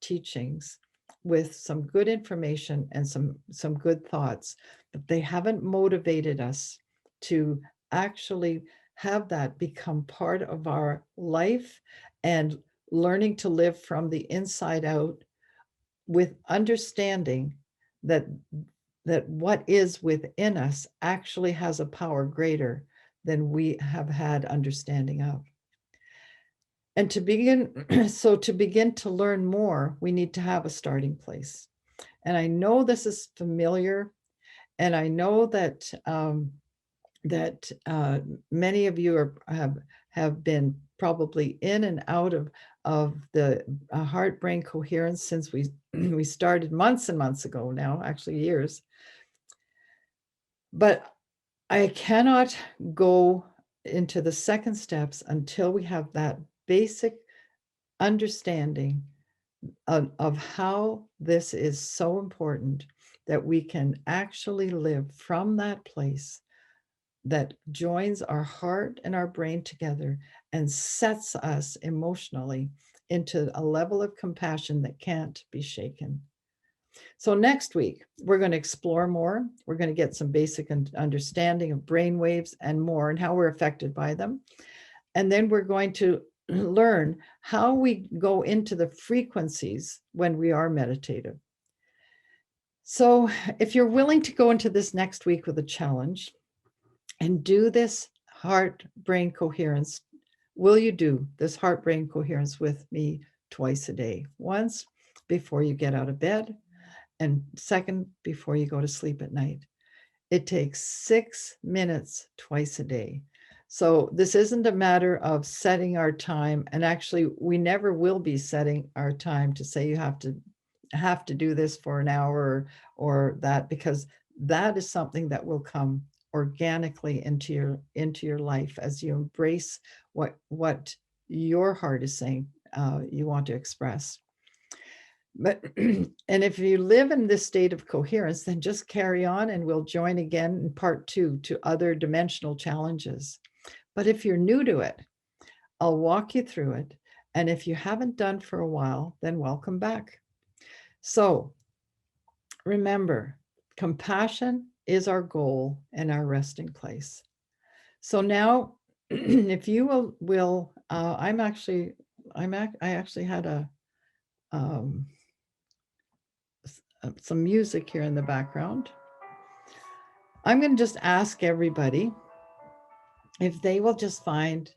teachings with some good information and some good thoughts, but they haven't motivated us to actually have that become part of our life and learning to live from the inside out with understanding that what is within us actually has a power greater than we have had understanding of. And to begin, to begin to learn more, we need to have a starting place. And I know this is familiar, and I know that many of you have been probably in and out of the heart brain coherence since we we started months and months ago now, actually years. But I cannot go into the second steps until we have that basic understanding of how this is so important, that we can actually live from that place that joins our heart and our brain together and sets us emotionally into a level of compassion that can't be shaken. So next week, we're going to explore more. We're going to get some basic understanding of brain waves and more, and how we're affected by them. And then we're going to learn how we go into the frequencies when we are meditative. So if you're willing to go into this next week with a challenge and do this heart brain coherence, will you do this heart brain coherence with me twice a day? Once before you get out of bed, and second before you go to sleep at night. It takes 6 minutes twice a day. So this isn't a matter of setting our time, and actually we never will be setting our time to say you have to do this for an hour or that, because that is something that will come organically into your life as you embrace what your heart is saying you want to express. But and if you live in this state of coherence, then just carry on, and we'll join again in part 2 to other dimensional challenges. But if you're new to it, I'll walk you through it. And if you haven't done for a while, then welcome back. So remember, compassion is our goal and our resting place. So now, if you will I actually had some music here in the background. I'm going to just ask everybody if you'll just find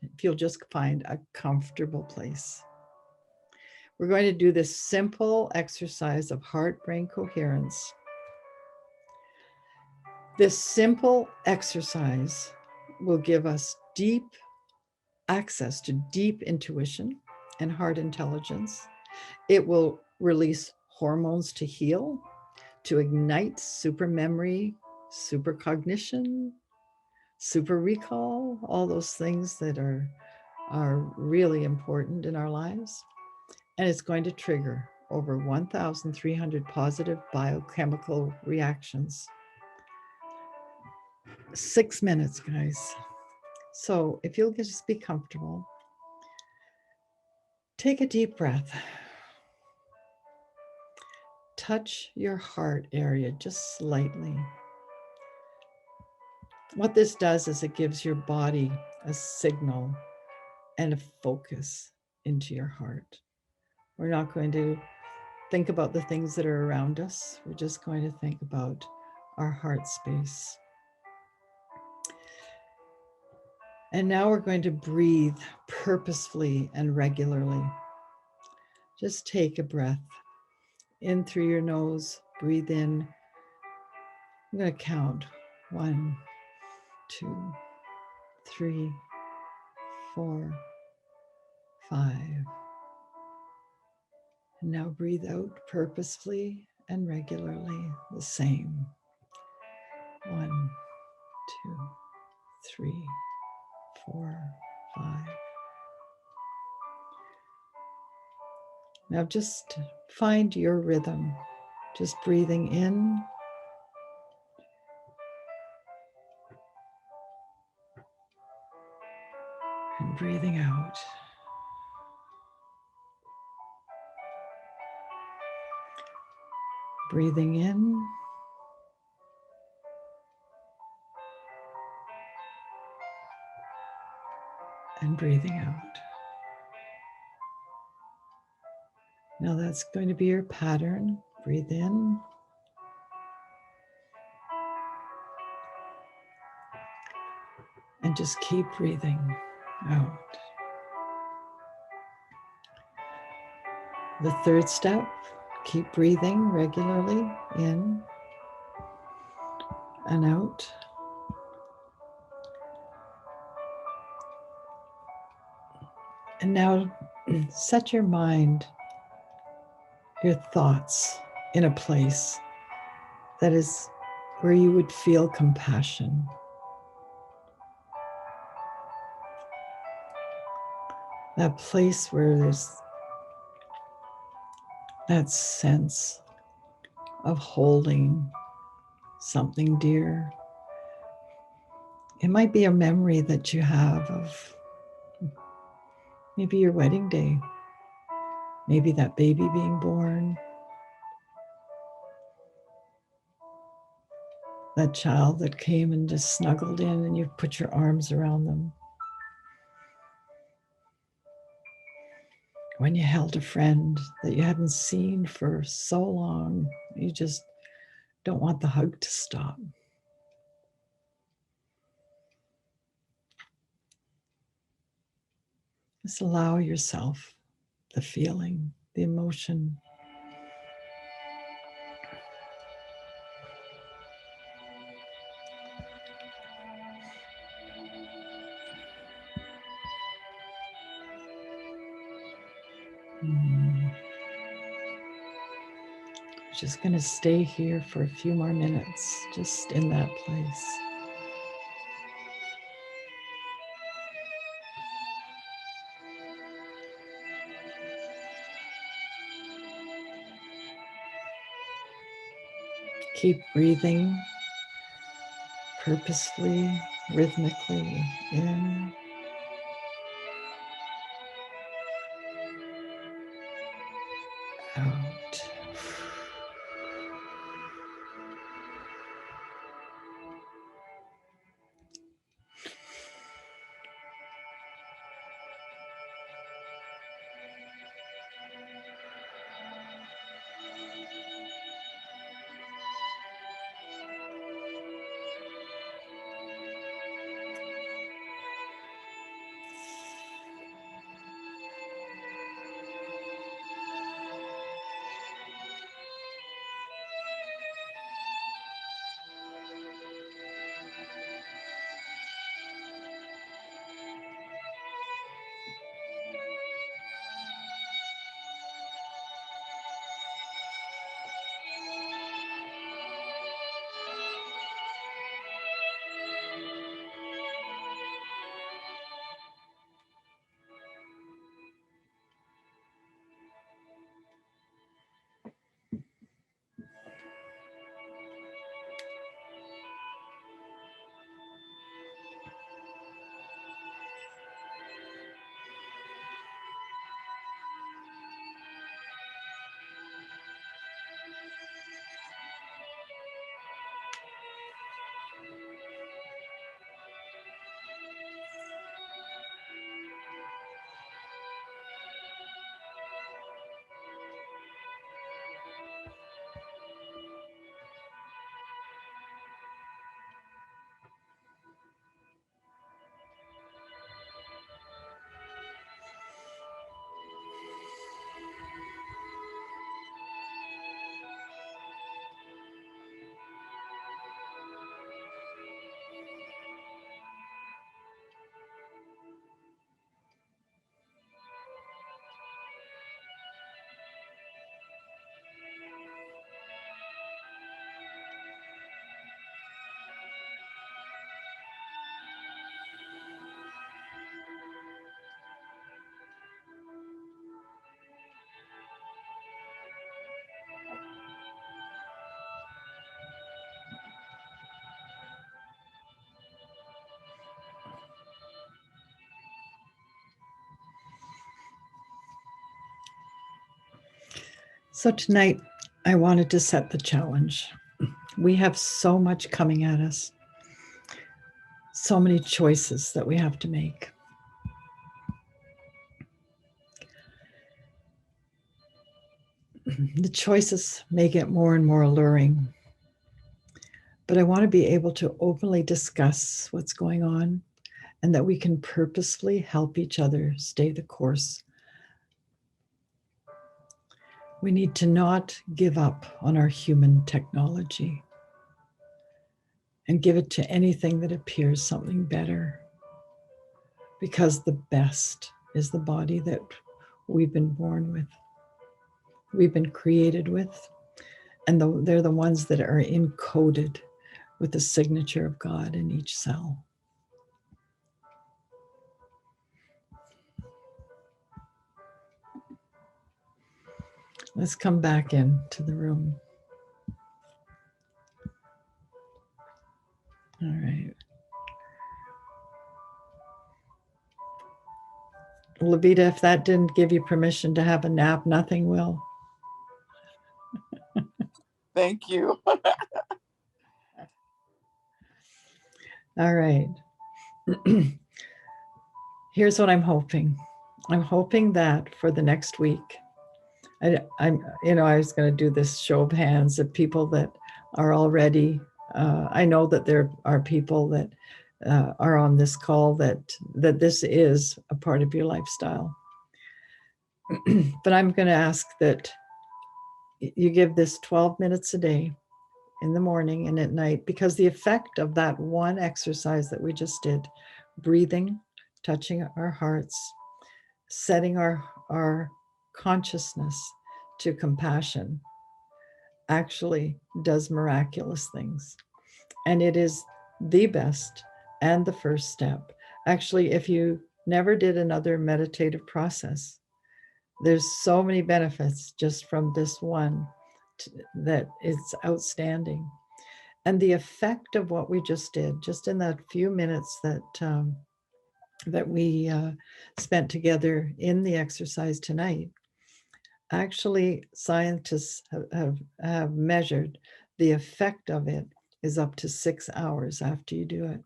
a comfortable place. We're going to do this simple exercise of heart brain coherence. This simple exercise will give us deep access to deep intuition and heart intelligence. It will release hormones to heal, to ignite super memory, super cognition, super recall, all those things that are really important in our lives. And it's going to trigger over 1,300 positive biochemical reactions. 6 minutes, guys. So if you'll just be comfortable, take a deep breath. Touch your heart area just slightly. What this does is it gives your body a signal and a focus into your heart. We're not going to think about the things that are around us. We're just going to think about our heart space. And now we're going to breathe purposefully and regularly. Just take a breath in through your nose, breathe in. I'm going to count 1, 2, 3, 4, 5. And now breathe out purposefully and regularly the same. 1, 2, 3, 4, 5. Now just find your rhythm, just breathing in and breathing out. Breathing in and breathing out. Now that's going to be your pattern. Breathe in. And just keep breathing out. The third step, keep breathing regularly in and out. And now set your mind, your thoughts in a place that is where you would feel compassion. That place where there's that sense of holding something dear. It might be a memory that you have of maybe your wedding day, maybe that baby being born, that child that came and just snuggled in and you put your arms around them. When you held a friend that you hadn't seen for so long, you just don't want the hug to stop. Just allow yourself the feeling, the emotion. Just going to stay here for a few more minutes, just in that place. Keep breathing purposefully, rhythmically in out. So tonight, I wanted to set the challenge. We have so much coming at us, so many choices that we have to make. The choices may get more and more alluring, but I want to be able to openly discuss what's going on and that we can purposefully help each other stay the course. We need to not give up on our human technology and give it to anything that appears something better, because the best is the body that we've been born with, we've been created with, and they're the ones that are encoded with the signature of God in each cell. Let's come back into the room. All right. Levita, if that didn't give you permission to have a nap, nothing will. Thank you. All right. Here's what I'm hoping. I'm hoping that for the next week, I was going to do this show of hands of people that are already. I know that there are people that are on this call that this is a part of your lifestyle. But I'm going to ask that you give this 12 minutes a day, in the morning and at night, because the effect of that one exercise that we just did, breathing, touching our hearts, setting our consciousness to compassion, actually does miraculous things. And it is the best and the first step. Actually, if you never did another meditative process, there's so many benefits just from this one that is outstanding. And the effect of what we just did, just in that few minutes that we spent together in the exercise tonight, actually scientists have measured the effect of it is up to 6 hours after you do it.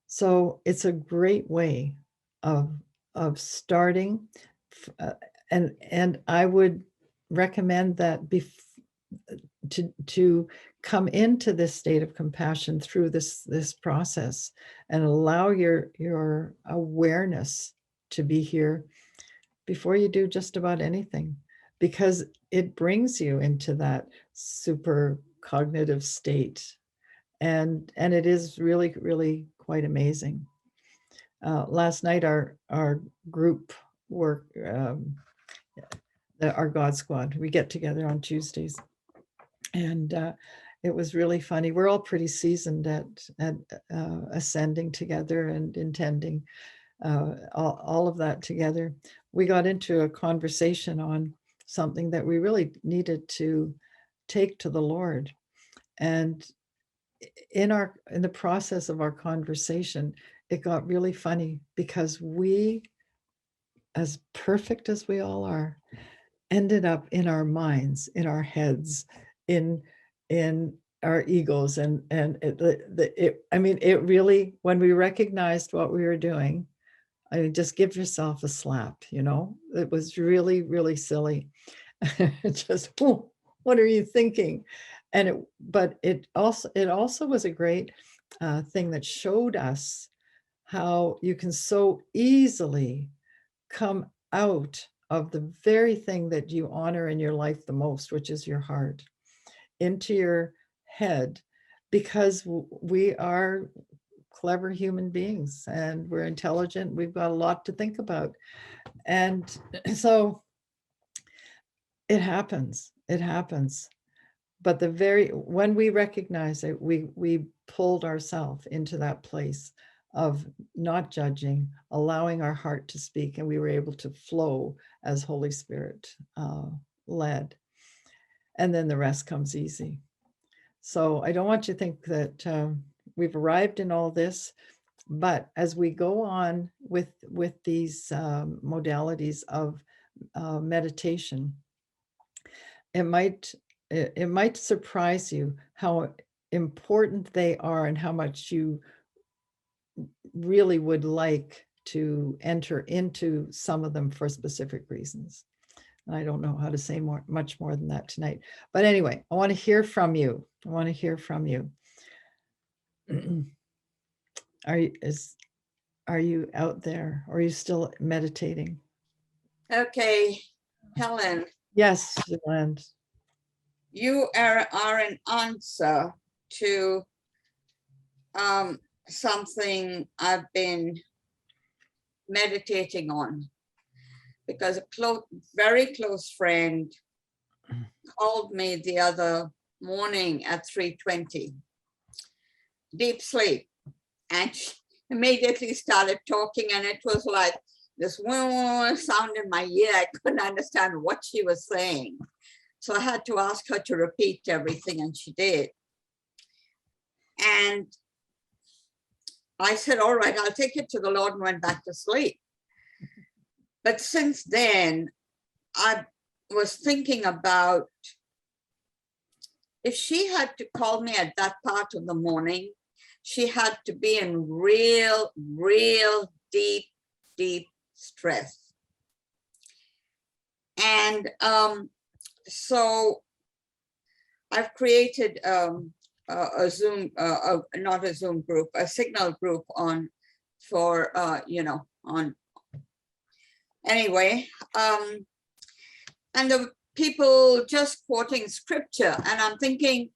So it's a great way of starting, and I would recommend that to come into this state of compassion through this process and allow your awareness to be here before you do just about anything, because it brings you into that super cognitive state, and it is really, really quite amazing. Last night our group work, our God Squad, we get together on Tuesdays, and it was really funny. We're all pretty seasoned at ascending together and intending all of that together. We got into a conversation on something that we really needed to take to the Lord, and in the process of our conversation, it got really funny, because we, as perfect as we all are, ended up in our minds, in our heads, in our egos, and it really, when we recognized what we were doing, I mean, just give yourself a slap, it was really, really silly. Just, what are you thinking? But it also was a great thing that showed us how you can so easily come out of the very thing that you honor in your life the most, which is your heart, into your head, because we are clever human beings and we're intelligent. We've got a lot to think about. And so it happens. But when we recognize it, we pulled ourselves into that place of not judging, allowing our heart to speak, and we were able to flow as Holy Spirit led. And then the rest comes easy. So I don't want you to think that we've arrived in all this, but as we go on with these modalities of meditation, it might surprise you how important they are and how much you really would like to enter into some of them for specific reasons. And I don't know how to say much more than that tonight. But anyway, I want to hear from you. I want to hear from you. Are you out there, or are you still meditating? Okay, Helen. Yes, Yolande. You are an answer to something I've been meditating on, because a very close friend called me the other morning at 3:20, deep sleep, and she immediately started talking, and it was like this sound in my ear. I couldn't understand what she was saying, so I had to ask her to repeat everything, and she did. And I said, all right, I'll take it to the Lord, and went back to sleep. But since then, I was thinking about, if she had to call me at that part of the morning, she had to be in real deep stress. And so I've created a Zoom, not a Zoom group, a Signal group on for, on. Anyway, and the people just quoting scripture, and I'm thinking,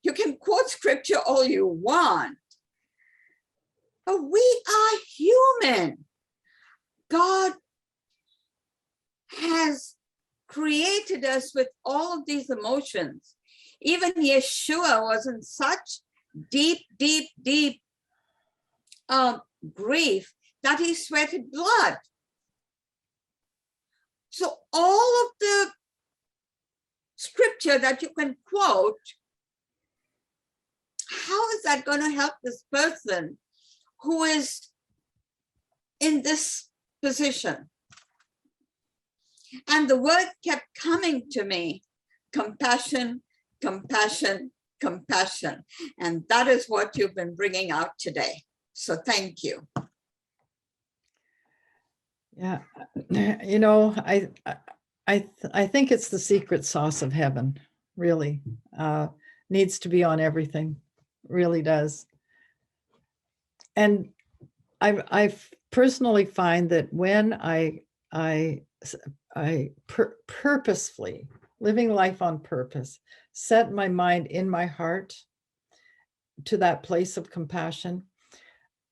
you can quote scripture all you want, but we are human. God has created us with all of these emotions. Even Yeshua was in such deep grief that he sweated blood. So all of the scripture that you can quote, how is that going to help this person who is in this position? And the word kept coming to me, compassion, compassion, compassion. And that is what you've been bringing out today. So thank you. Yeah, I think it's the secret sauce of heaven, really. Needs to be on everything, really does. And I personally find that when I purposefully, living life on purpose, set my mind in my heart to that place of compassion,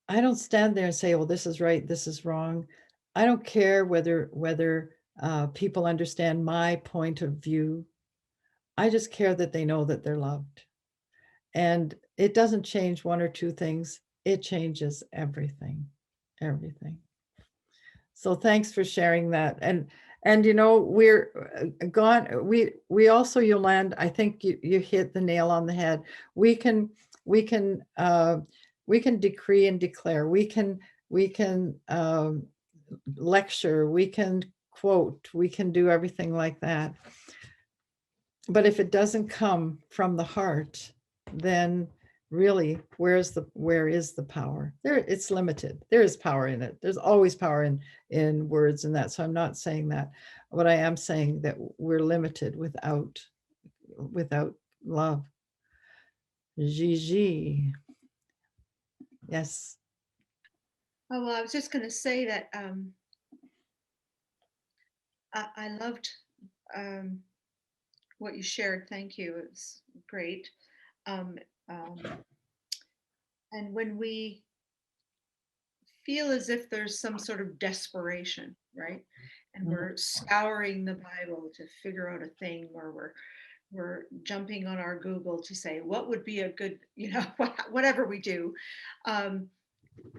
I don't stand there and say, well, this is right, this is wrong. I don't care whether people understand my point of view. I just care that they know that they're loved. And it doesn't change one or two things. It changes everything, everything. So thanks for sharing that. And we're gone. We also, Yolande, I think you hit the nail on the head. We can decree and declare. We can lecture. We can quote. We can do everything like that. But if it doesn't come from the heart, then really, where is the power? There, it's limited. There is power in it. There's always power in words and that. So I'm not saying that, but I am saying that we're limited without love. Gigi. Yes. Oh, well, I was just going to say that I loved what you shared. Thank you. It was great. And when we feel as if there's some sort of desperation, right? And we're scouring the Bible to figure out a thing, or we're jumping on our Google to say, what would be a good, whatever we do.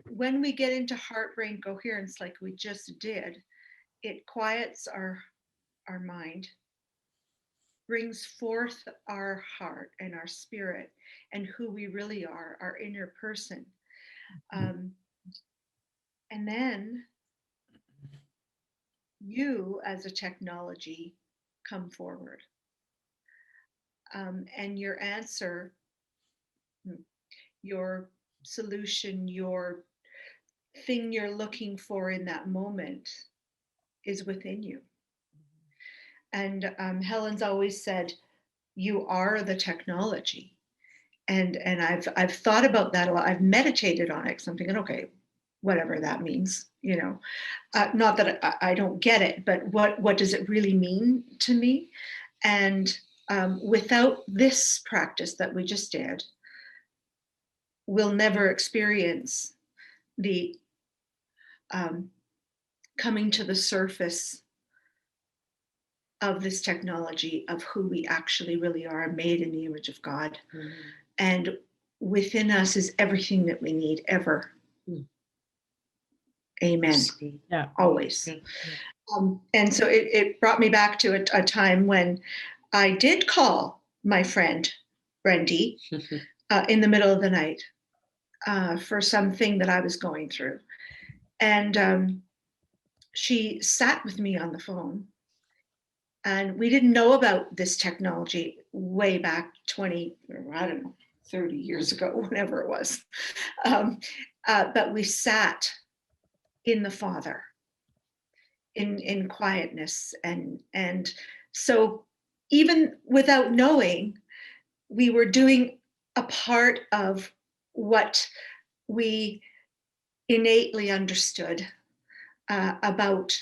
When we get into heart-brain coherence, like we just did, it quiets our mind, brings forth our heart and our spirit and who we really are, our inner person. And then you, as a technology, come forward. And your answer, your solution, your thing you're looking for in that moment is within you. Helen's always said, you are the technology. And I've thought about that a lot. I've meditated on it because I'm thinking, okay, whatever that means, not that I don't get it, but what does it really mean to me? And without this practice that we just did, we'll never experience the coming to the surface of this technology, of who we actually really are, made in the image of God. Mhm. And within us is everything that we need ever. Mm. Amen. Yeah. Always. And so it brought me back to a time when I did call my friend Brendy in the middle of the night for something that I was going through. And she sat with me on the phone. And we didn't know about this technology way back 20, or I don't know, 30 years ago, whatever it was. But we sat in the Father, in quietness. And so even without knowing, we were doing a part of what we innately understood about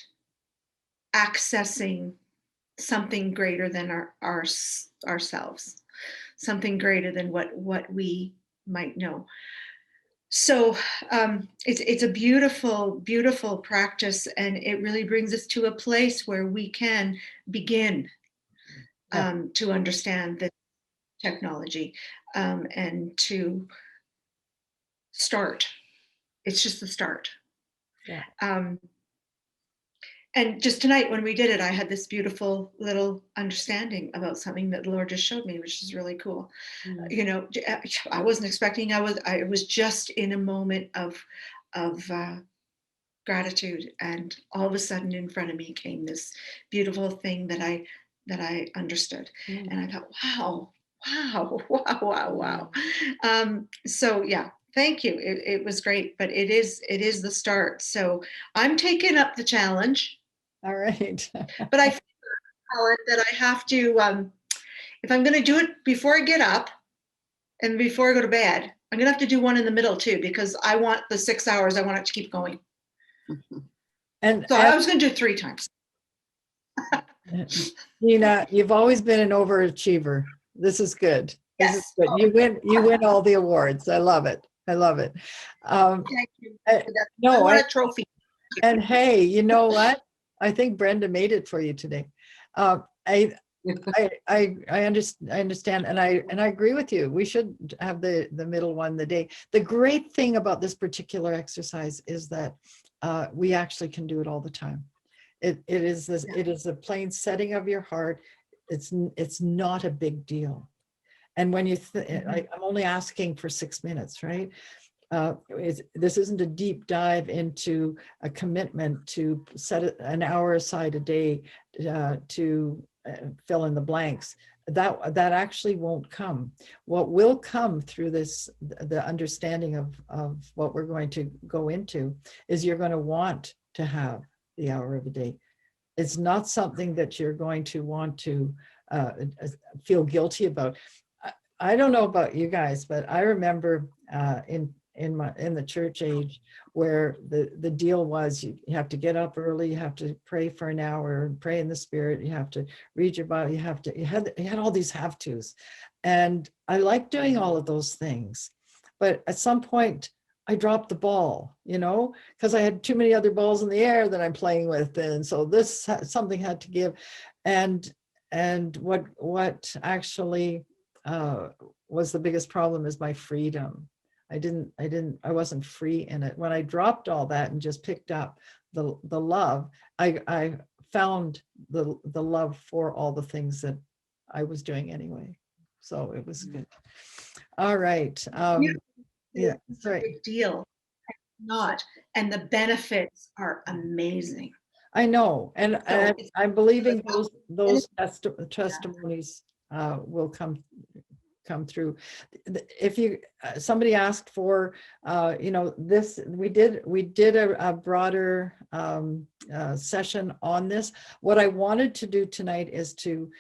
accessing something greater than ourselves, something greater than what we might know. So it's a beautiful, beautiful practice, and it really brings us to a place where we can begin to understand the technology and to start. It's just the start. Yeah. And just tonight when we did it, I had this beautiful little understanding about something that the Lord just showed me, which is really cool. I wasn't expecting. I was just in a moment of gratitude, and all of a sudden in front of me came this beautiful thing that I understood. And I thought, wow. So yeah, thank you. It was great, but it is the start. So I'm taking up the challenge. All right. But I feel, Helen, that I have to, if I'm going to do it before I get up and before I go to bed, I'm going to have to do one in the middle too, because I want the 6 hours. I want it to keep going. And So I was going to do it 3 times. Nina, you've always been an overachiever. This is good. This is good. You win all the awards. I love it. I love it. Thank you. I No, want a trophy. and hey, you know what? I think Brenda made it for you today. I understand, and I agree with you. We should have the middle one the day. The great thing about this particular exercise is that we actually can do it all the time. It is this. It is a plain setting of your heart. It's not a big deal. And when you, I'm only asking for 6 minutes, right? This isn't a deep dive into a commitment to set an hour aside a day to fill in the blanks. That actually won't come. What will come through this, the understanding of what we're going to go into, is you're going to want to have the hour of a day. It's not something that you're going to want to feel guilty about. I don't know about you guys, but I remember in the church age where the deal was you have to get up early, you have to pray for an hour, pray in the Spirit, you have to read your Bible, you had all these have tos, and I like doing all of those things, but at some point I dropped the ball, because I had too many other balls in the air that I'm playing with, and so something had to give, and what actually was the biggest problem is my freedom. I wasn't free in it. When I dropped all that and just picked up the love, I found the love for all the things that I was doing anyway. So it was good. All right. Yeah, sorry. Big deal. Not, and the benefits are amazing. I know, and I'm believing those testimonies will come come through. If you, somebody asked for, this, we did a broader session on this. What I wanted to do tonight is to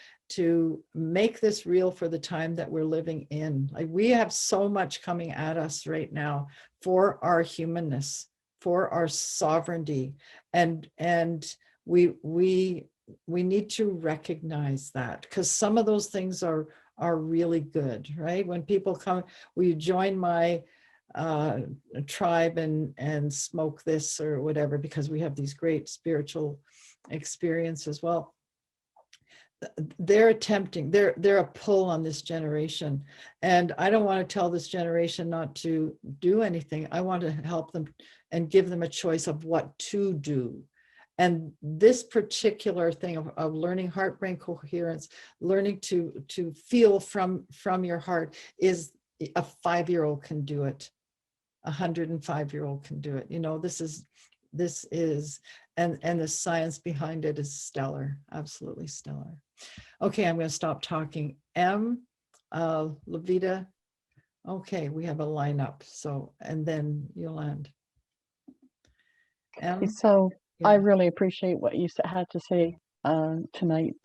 make this real for the time that we're living in. Like, we have so much coming at us right now for our humanness, for our sovereignty, and we need to recognize that, because some of those things are really good, right? When people come, will you join my tribe and smoke this or whatever, because we have these great spiritual experiences. Well, they're attempting, they're a pull on this generation, and I don't want to tell this generation not to do anything. I want to help them and give them a choice of what to do. And this particular thing of learning heart-brain coherence, learning to feel from your heart, is a 5-year-old can do it. A 105-year-old can do it. This is, and the science behind it is stellar, absolutely stellar. Okay, I'm going to stop talking. Levita. Okay, we have a lineup. So, and then Yolande. So yeah. I really appreciate what you had to say tonight,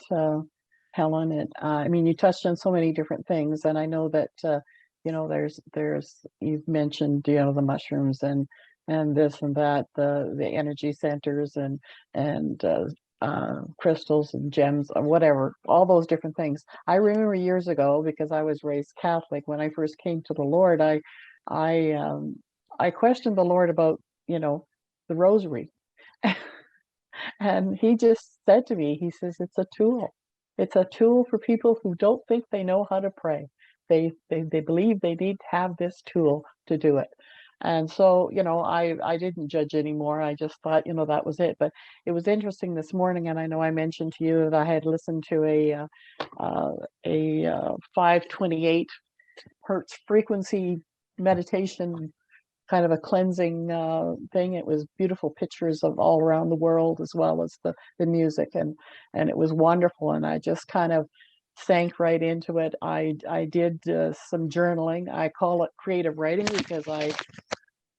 Helen. And I mean, you touched on so many different things, and I know that there's you've mentioned the mushrooms and this and that, the energy centers and crystals and gems or whatever, all those different things. I remember years ago, because I was raised Catholic, when I first came to the Lord, I questioned the Lord about the rosary. And he just said to me, he says, it's a tool. It's a tool for people who don't think they know how to pray. They believe they need to have this tool to do it. And so, I didn't judge anymore. I just thought, that was it. But it was interesting this morning, and I know I mentioned to you that I had listened to a 528 hertz frequency meditation, kind of a cleansing thing. It was beautiful pictures of all around the world, as well as the music, and it was wonderful. And I just kind of sank right into it. I did some journaling. I call it creative writing, because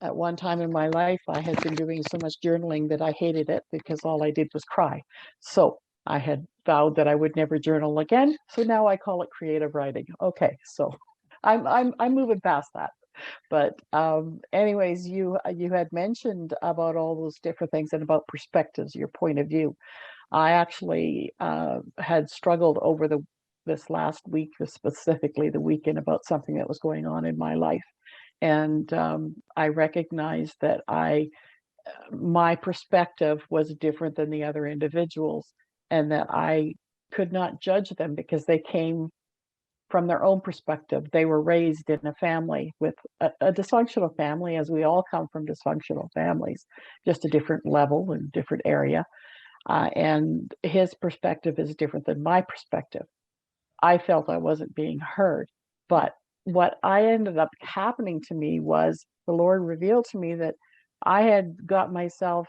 at one time in my life, I had been doing so much journaling that I hated it, because all I did was cry. So I had vowed that I would never journal again. So now I call it creative writing. Okay, so I'm moving past that. But anyways, you had mentioned about all those different things and about perspectives, your point of view. I actually had struggled over this last week, specifically the weekend, about something that was going on in my life. And I recognized that my perspective was different than the other individuals, and that I could not judge them because they came from their own perspective. They were raised in a family with a dysfunctional family, as we all come from dysfunctional families, just a different level and different area. And his perspective is different than my perspective. I felt I wasn't being heard. But what I ended up happening to me was the Lord revealed to me that I had got myself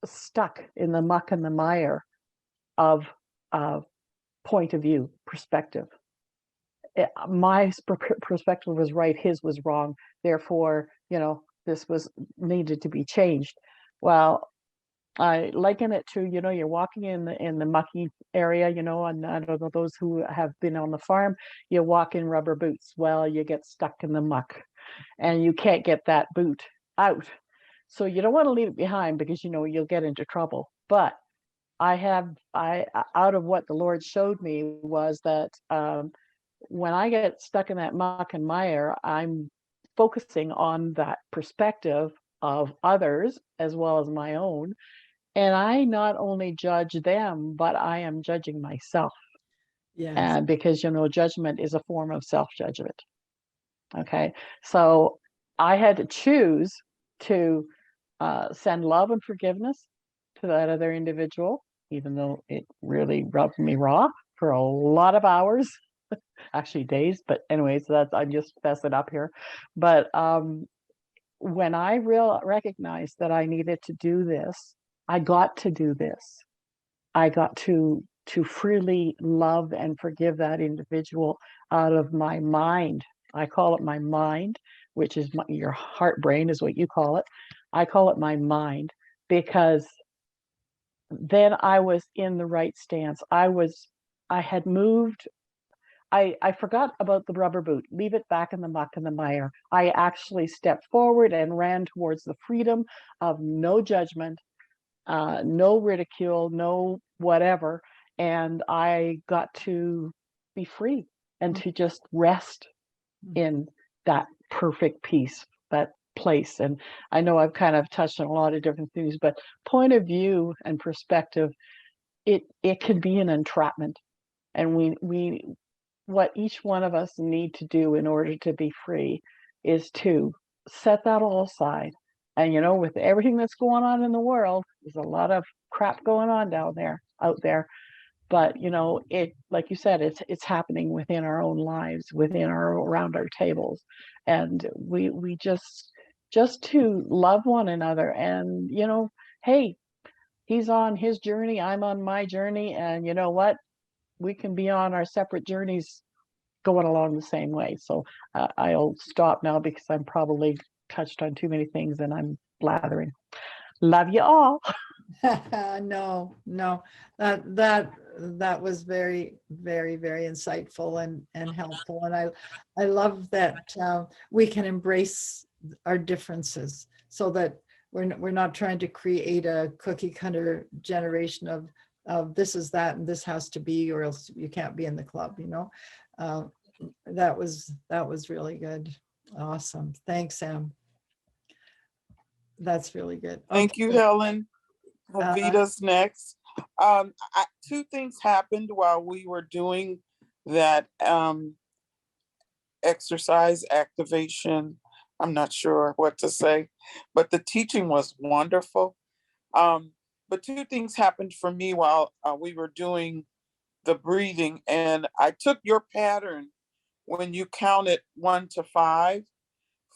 stuck in the muck and the mire of point of view, perspective. My perspective was right, his was wrong. Therefore, this was needed to be changed. Well, I liken it to, you're walking in the mucky area, and I don't know, those who have been on the farm, you walk in rubber boots. Well, you get stuck in the muck and you can't get that boot out. So you don't want to leave it behind, because you'll get into trouble. But out of what the Lord showed me was that when I get stuck in that muck and mire, I'm focusing on that perspective of others as well as my own. And I not only judge them, but I am judging myself. Yes. Because, judgment is a form of self-judgment. Okay. So I had to choose to send love and forgiveness to that other individual, even though it really rubbed me raw for a lot of hours. Actually days, but anyways, I'm just messing up here. But when I recognized that I needed to do this, I got to do this. I got to to freely love and forgive that individual out of my mind. I call it my mind, which is your heart brain is what you call it. I call it my mind, because then I was in the right stance. I had moved. I forgot about the rubber boot, leave it back in the muck and the mire. I actually stepped forward and ran towards the freedom of no judgment, no ridicule, no whatever. And I got to be free and to just rest in that perfect peace, that place. And I know I've kind of touched on a lot of different things, but point of view and perspective, it can be an entrapment. And we what each one of us need to do in order to be free is to set that all aside. And with everything that's going on in the world, there's a lot of crap going on out there. But it, like you said, it's happening within our own lives, around our tables. And we just to love one another. And hey, he's on his journey, I'm on my journey, and you know what? We can be on our separate journeys going along the same way. So I'll stop now because I'm probably touched on too many things and I'm blathering. Love you all. No, that was very, very, very insightful and helpful. And I love that we can embrace our differences, so that we're not trying to create a cookie cutter generation of this is that and this has to be, or else you can't be in the club. That was really good. Awesome. Thanks, Sam. That's really good. Thank you, Okay. Helen. Avita's next. Two things happened while we were doing that exercise activation. I'm not sure what to say, but the teaching was wonderful. But two things happened for me while we were doing the breathing, and I took your pattern when you counted 1 to 5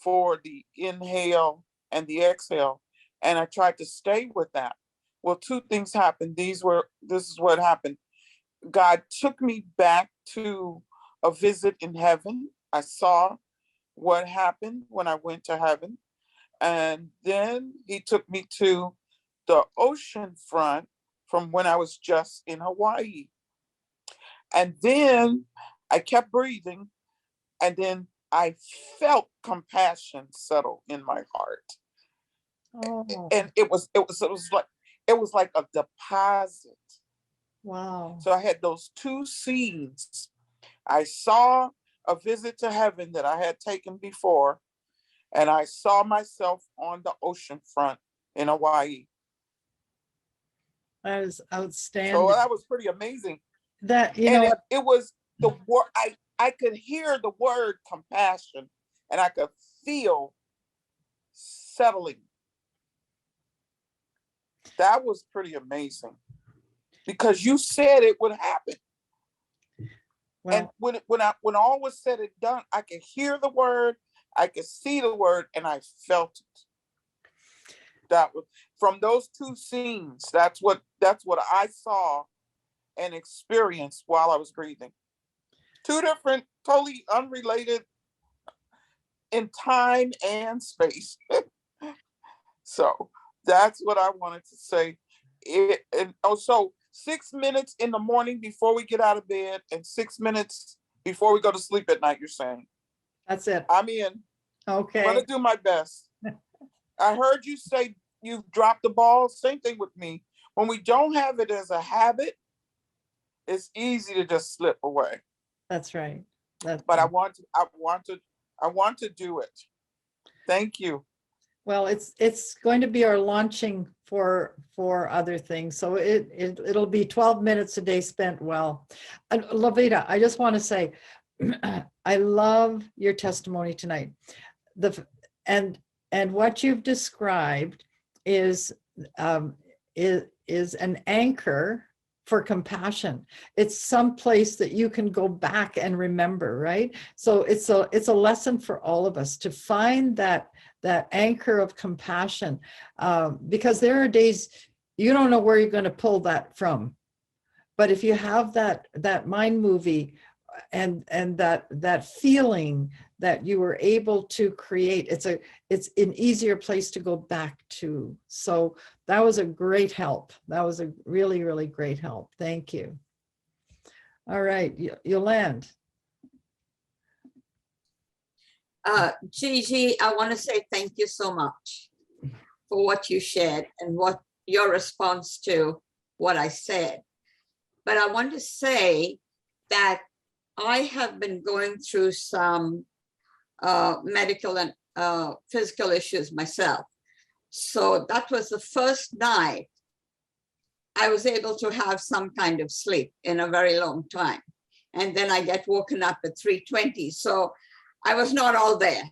for the inhale and the exhale, and I tried to stay with that. Well, two things happened. This is what happened. God took me back to a visit in heaven. I saw what happened when I went to heaven. And then he took me to the ocean front from when I was just in Hawaii. And then I kept breathing. And then I felt compassion settle in my heart. Oh, And it was like a deposit. wow. So I had those two scenes. I saw a visit to heaven that I had taken before, and I saw myself on the ocean front in Hawaii. That is outstanding. So that was pretty amazing. That, it was the word, I could hear the word compassion, and I could feel settling. That was pretty amazing, because you said it would happen. well, And when all was said and done, I could hear the word, I could see the word, and I felt it. That was from those two scenes. That's what I saw and experienced while I was breathing. Two different, totally unrelated in time and space. So that's what I wanted to say. And also 6 minutes in the morning before we get out of bed, and 6 minutes before we go to sleep at night, you're saying. that's it. I'm in. Okay. I'm gonna do my best. I heard you say you've dropped the ball. Same thing with me. When we don't have it as a habit, it's easy to just slip away. That's right. But I want to do it. Thank you. Well, it's going to be our launching for other things. So it'll be 12 minutes a day spent well. And Lavita, I just want to say, I love your testimony tonight. And what you've described is an anchor for compassion. It's some place that you can go back and remember, right? So it's a lesson for all of us to find that anchor of compassion, because there are days you don't know where you're going to pull that from. But if you have that mind movie and that feeling that you were able to create, it's an easier place to go back to. So that was a great help. That was a really, really great help. Thank you. All right, Yolande. Gigi, I want to say thank you so much for what you shared and what your response to what I said. But I want to say that I have been going through some medical and physical issues myself. So that was the first night I was able to have some kind of sleep in a very long time. And then I get woken up at 3:20. So I was not all there,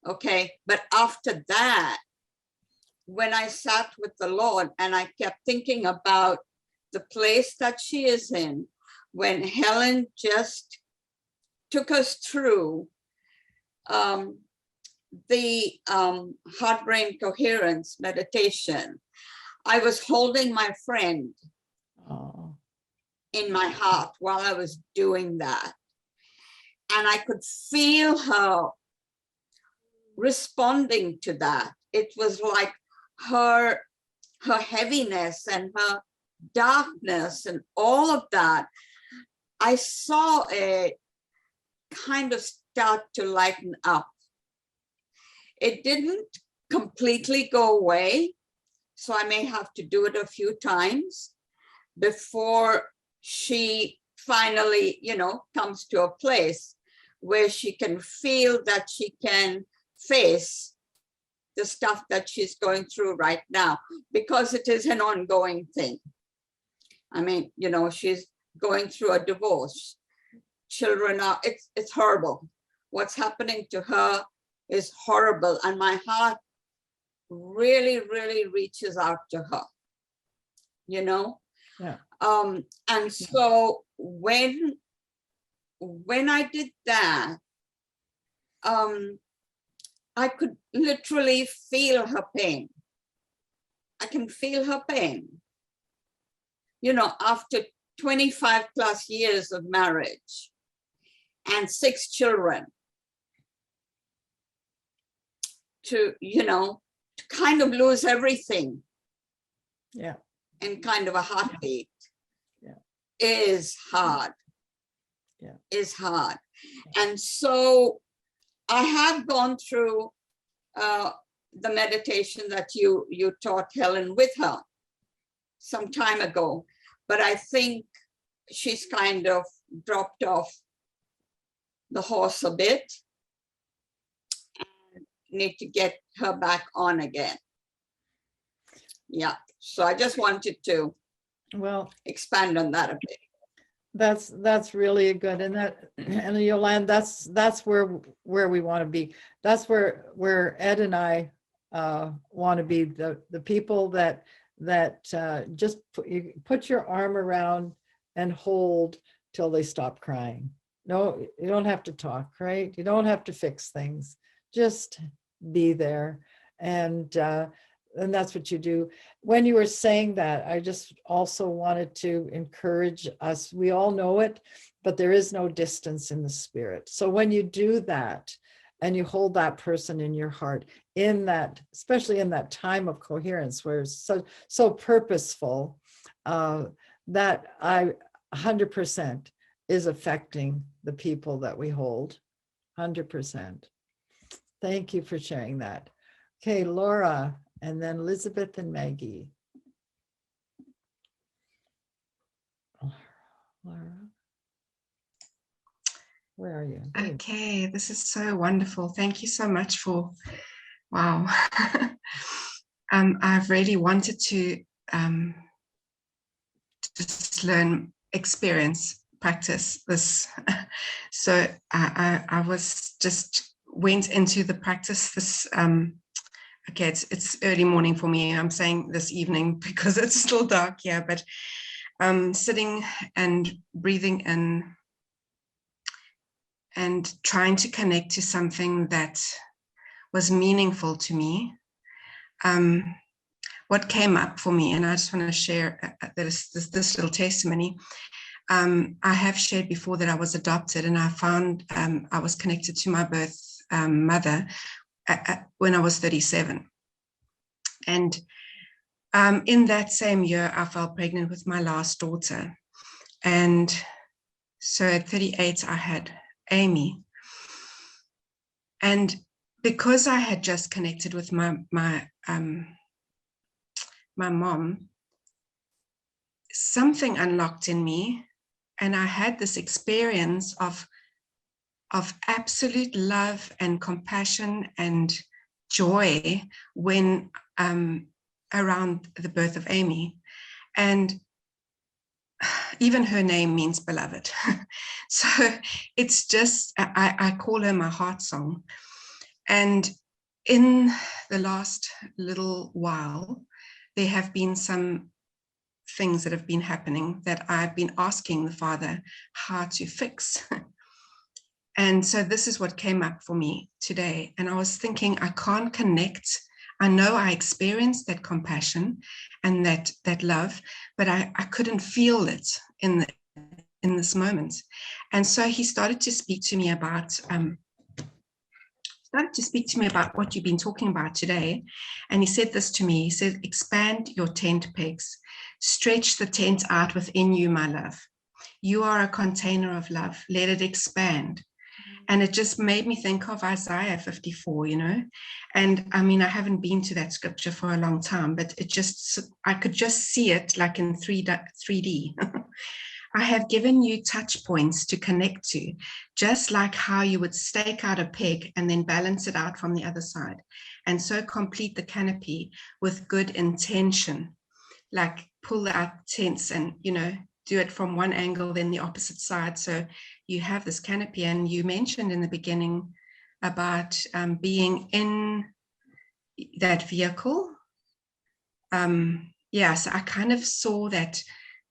okay? But after that, when I sat with the Lord and I kept thinking about the place that she is in, when Helen just took us through the heart-brain coherence meditation, I was holding my friend in my heart while I was doing that. And I could feel her responding to that. It was like her heaviness and her darkness and all of that. I saw it kind of start to lighten up. It didn't completely go away, so I may have to do it a few times before she finally, you know, comes to a place where she can feel that she can face the stuff that she's going through right now, because it is an ongoing thing. I mean, you know, she's going through a divorce. Children are, it's horrible. What's happening to her is horrible. And my heart really, really reaches out to her, you know? Yeah. And so when I did that, I could literally feel her pain. I can feel her pain. You know, after 25 plus years of marriage and 6 children, to, you know, to kind of lose everything. Yeah. In kind of a heartbeat. Yeah. Is hard. Yeah. Is hard. And so I have gone through the meditation that you taught Helen with her some time ago, but I think she's kind of dropped off the horse a bit and need to get her back on again. Yeah, so I just wanted to expand on that a bit. That's really good, and Yolande, that's where we want to be. That's where Ed and I want to be, the people that just put your arm around and hold till they stop crying. No, you don't have to talk, right? You don't have to fix things. Just be there, and that's what you do. When you were saying that, I just also wanted to encourage us. We all know it, but there is no distance in the spirit. So when you do that and you hold that person in your heart, in that, especially in that time of coherence where it's so purposeful, that 100% is affecting the people that we hold. 100%. Thank you for sharing that. Okay, Laura, and then Elizabeth and Maggie. Laura, where are you? Okay, this is so wonderful. Thank you so much for, wow. I've really wanted to just learn, experience, practice this. So I was just went into the practice this, okay, it's early morning for me. I'm saying this evening because it's still dark here, but sitting and breathing in and trying to connect to something that was meaningful to me. what came up for me, and I just want to share this little testimony. I have shared before that I was adopted, and I found I was connected to my birth mother when I was 37. And in that same year, I fell pregnant with my last daughter. And so at 38, I had Amy. And because I had just connected with my mom, something unlocked in me, and I had this experience of absolute love and compassion and joy when around the birth of Amy. And even her name means beloved. So it's just, I call her my heart song. And in the last little while, there have been some things that have been happening that I've been asking the Father how to fix. And so this is what came up for me today. And I was thinking, I can't connect. I know I experienced that compassion and that love, but I couldn't feel it in this moment. And so he started to speak to me about what you've been talking about today. And he said this to me. He said, expand your tent pegs, stretch the tent out within you, my love. You are a container of love. Let it expand. And it just made me think of Isaiah 54, you know. And I mean, I haven't been to that scripture for a long time, but I could just see it like in 3D. I have given you touch points to connect to, just like how you would stake out a peg and then balance it out from the other side. And so complete the canopy with good intention, like pull out tents and, you know, do it from one angle, then the opposite side. So you have this canopy. And you mentioned in the beginning about being in that vehicle. Yeah, so I kind of saw that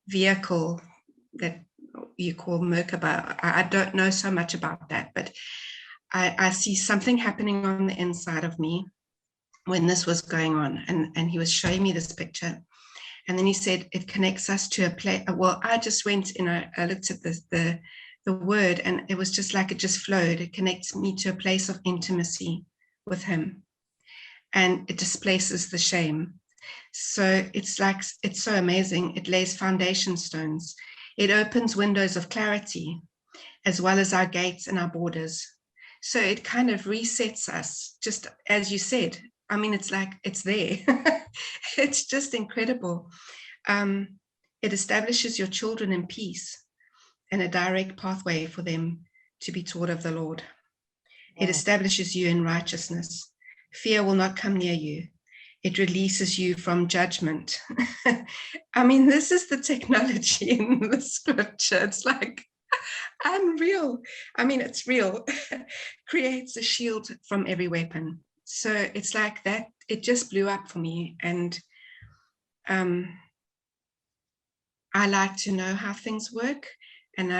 vehicle that you call Merkaba. I don't know so much about that, but I see something happening on the inside of me when this was going on. And he was showing me this picture. And then he said, it connects us to a place. Well, I just went and I looked at the word, and it was just like it just flowed. It connects me to a place of intimacy with him. And it displaces the shame. So it's like, it's so amazing. It lays foundation stones. It opens windows of clarity, as well as our gates and our borders. So it kind of resets us, just as you said. I mean, it's like, it's there. It's just incredible. It establishes your children in peace and a direct pathway for them to be taught of the Lord. It establishes you in righteousness. Fear will not come near you. It releases you from judgment. I mean, this is the technology in the scripture. It's like unreal. I mean, it's real. Creates a shield from every weapon. So it's like that. It just blew up for me. And I like to know how things work. And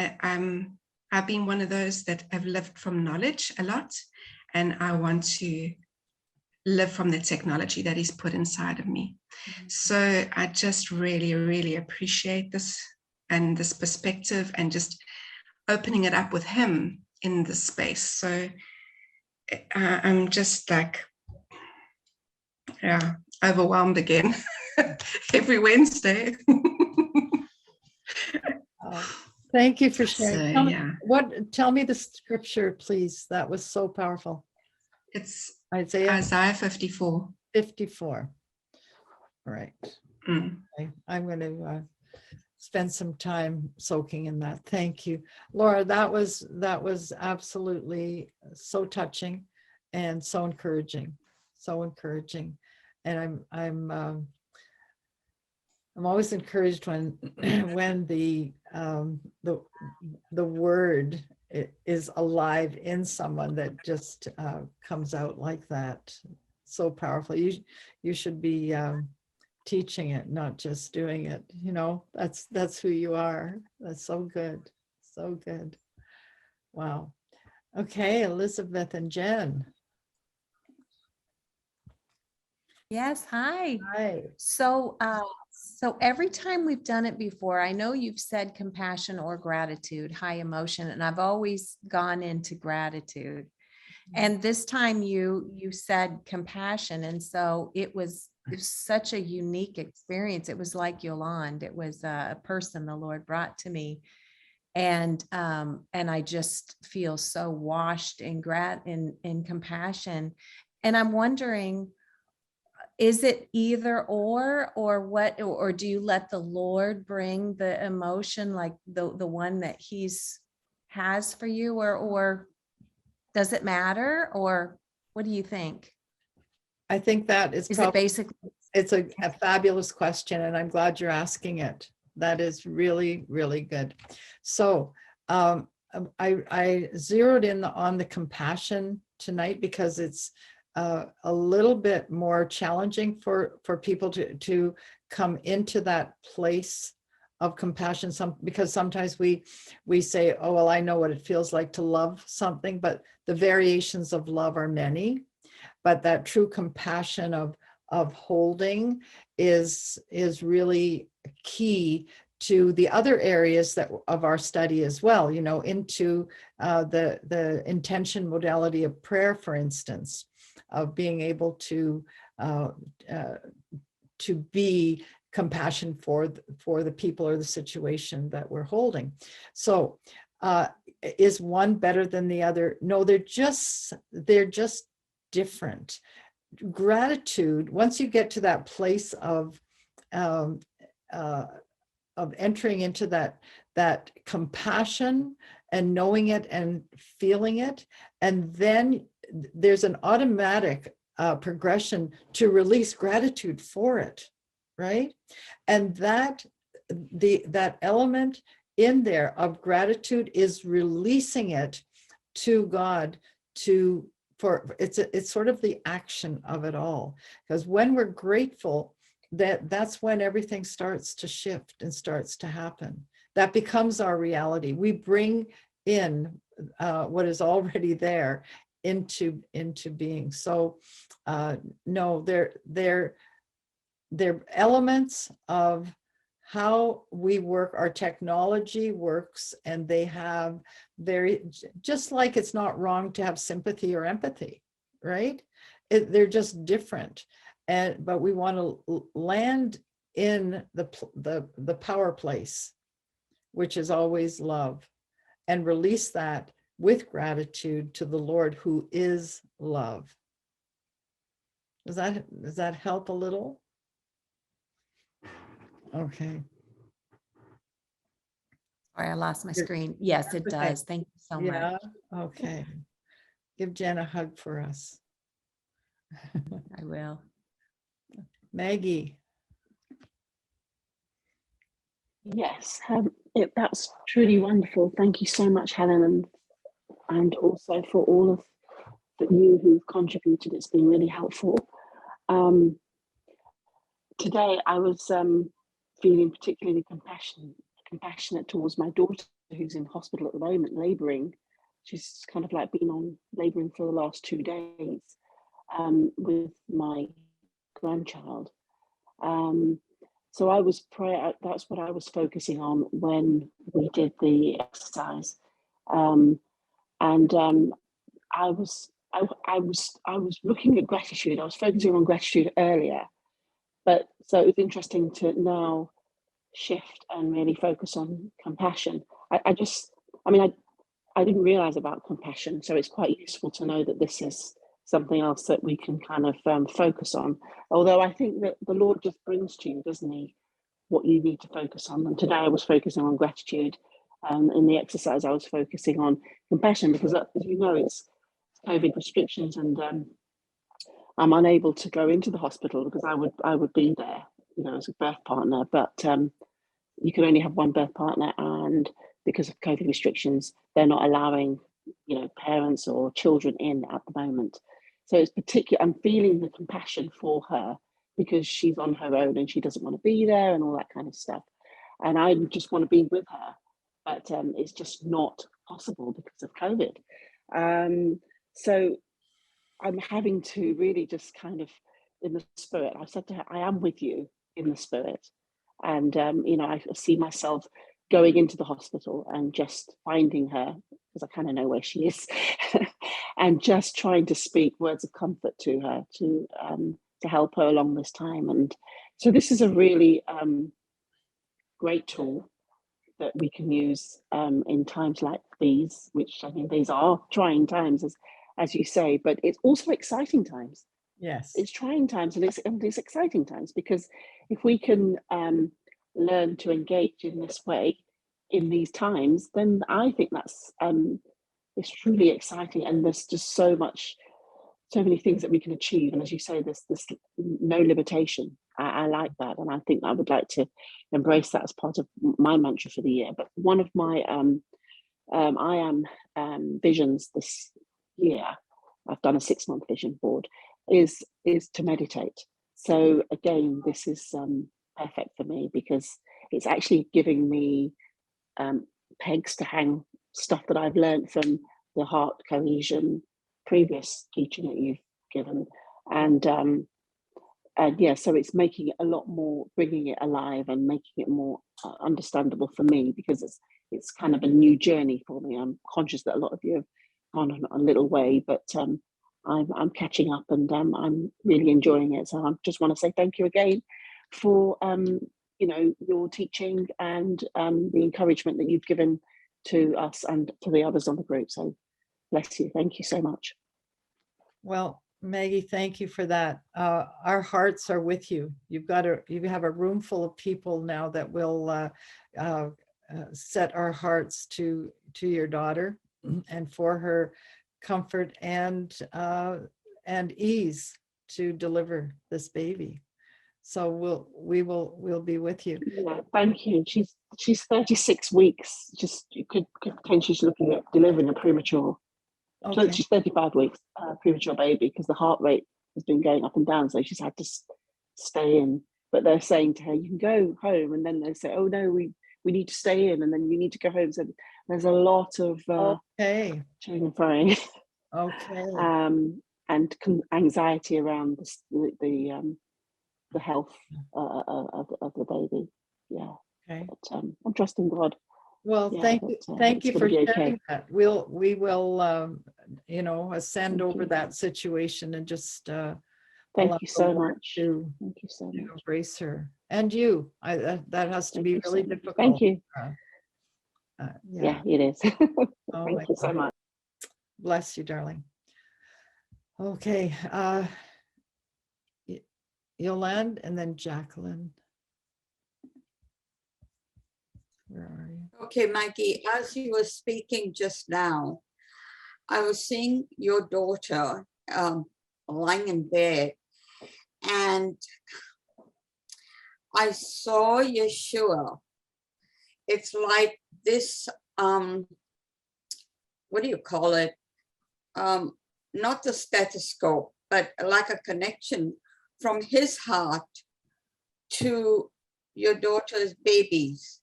I've been one of those that have lived from knowledge a lot. And I want to live from the technology that he's put inside of me. So I just really, really appreciate this and this perspective and just opening it up with him in this space. So I'm just like, yeah, overwhelmed again every Wednesday. Thank you for sharing. So, Tell me the scripture, please. That was so powerful. It's Isaiah 54. 54. All right. Okay. I'm going to spend some time soaking in that. Thank you, Laura. That was absolutely so touching and so encouraging. So encouraging. And I'm always encouraged when when the word is alive in someone that just comes out like that. So powerful. You should be teaching it, not just doing it. You know, that's who you are. That's so good. So good. Wow. Okay, Elizabeth and Jen. Yes, hi. Hi. So, so every time we've done it before, I know you've said compassion or gratitude, high emotion, and I've always gone into gratitude. And this time you said compassion, and so it was such a unique experience. It was like Yolande. It was a person the Lord brought to me, and I just feel so washed in compassion. And I'm wondering, is it either or what, or do you let the Lord bring the emotion, like the one that he's has for you, or does it matter, or what do you think? I think that is Is it probably, basically, it's a fabulous question, and I'm glad you're asking it. That is really, really good. So I zeroed in on the compassion tonight because it's a little bit more challenging for people to come into that place of compassion. Because sometimes we say, oh, well, I know what it feels like to love something, but the variations of love are many. But that true compassion of holding is really key to the other areas that of our study as well, you know, into the intention modality of prayer, for instance, of being able to be compassion for the people or the situation that we're holding. So is one better than the other? No, they're just different. Gratitude, once you get to that place of entering into that compassion and knowing it and feeling it, and then there's an automatic progression to release gratitude for it, right? And that element in there of gratitude is releasing it to God, for it's sort of the action of it all. Because when we're grateful, that's when everything starts to shift and starts to happen. That becomes our reality. We bring in what is already there into being. So no, they're elements of how we work, our technology works, and they have just like it's not wrong to have sympathy or empathy, right? They're just different. But we want to land in the power place, which is always love, and release that with gratitude to the Lord, who is love. Does that help a little? Okay. sorry, I lost my You're- screen. Yes, it okay. does. Thank you so much. Yeah, okay. Give Jen a hug for us. I will. Maggie. Yes, that's truly wonderful. Thank you so much, Helen, and also for all of you who've contributed. It's been really helpful. Today, I was feeling particularly compassionate towards my daughter, who's in hospital at the moment, labouring. She's kind of like been on labouring for the last 2 days with my grandchild. So I was that's what I was focusing on when we did the exercise. I was looking at gratitude. I was focusing on gratitude earlier, but so it was interesting to now shift and really focus on compassion. I didn't realize about compassion, so it's quite useful to know that this is something else that we can kind of focus on. Although I think that the Lord just brings to you, doesn't he, what you need to focus on. And today I was focusing on gratitude. In the exercise, I was focusing on compassion because, as you know, it's COVID restrictions, and I'm unable to go into the hospital because I would be there, you know, as a birth partner. But you can only have one birth partner, and because of COVID restrictions, they're not allowing, you know, parents or children in at the moment. So it's particular. I'm feeling the compassion for her because she's on her own and she doesn't want to be there and all that kind of stuff. And I just want to be with her, but it's just not possible because of COVID. So I'm having to really just kind of in the spirit. I said to her, I am with you in the spirit. And, you know, I see myself going into the hospital and just finding her, because I kind of know where she is, and just trying to speak words of comfort to her to help her along this time. And so this is a really great tool that we can use in times like these, which I mean, these are trying times, as you say, but it's also exciting times. Yes. It's trying times and it's exciting times, because if we can learn to engage in this way in these times, then I think that's it's truly exciting, and there's just so many things that we can achieve. And as you say, this no limitation. I like that, and I think I would like to embrace that as part of my mantra for the year. But one of my I am visions this year, I've done a 6-month vision board, is to meditate. So again, this is perfect for me, because it's actually giving me pegs to hang stuff that I've learned from the heart cohesion previous teaching that you've given. And yeah, so it's making it a lot more, bringing it alive and making it more understandable for me, because it's kind of a new journey for me. I'm conscious that a lot of you have gone on a little way, but I'm catching up, and I'm really enjoying it. So I just want to say thank you again for you know, your teaching and the encouragement that you've given to us and to the others on the group. So bless you. Thank you so much. Well, Maggie, thank you for that. Our hearts are with you. You have a room full of people now that will set our hearts to your daughter, and for her comfort and ease to deliver this baby. So we'll be with you. Yeah, thank you. She's 36 weeks. Just you could potentially she's looking at delivering a premature. Okay. She's 35 weeks premature baby, because the heart rate has been going up and down. So she's had to stay in. But they're saying to her, you can go home, and then they say, oh no, we need to stay in, and then you need to go home. So there's a lot of Okay. chewing and frying. Okay. And anxiety around the health of the baby. Yeah. Okay. But I'm trusting God. Well, Yeah, thank you. but, Thank it's you gonna for be sharing okay. that. We will you know, ascend Thank over you. that situation and just allow Thank you the so Lord much. to Thank you so much. embrace her and you. That has to Thank be you really so much. difficult. Thank you. Yeah. Yeah, it is. Oh Thank my you so God. much. Bless you, darling. Okay. Yolande and then Jacqueline. Where are you? Okay, Maggie, as you were speaking just now, I was seeing your daughter lying in bed, and I saw Yeshua. It's like this, what do you call it? Not the stethoscope, but like a connection from his heart to your daughter's baby's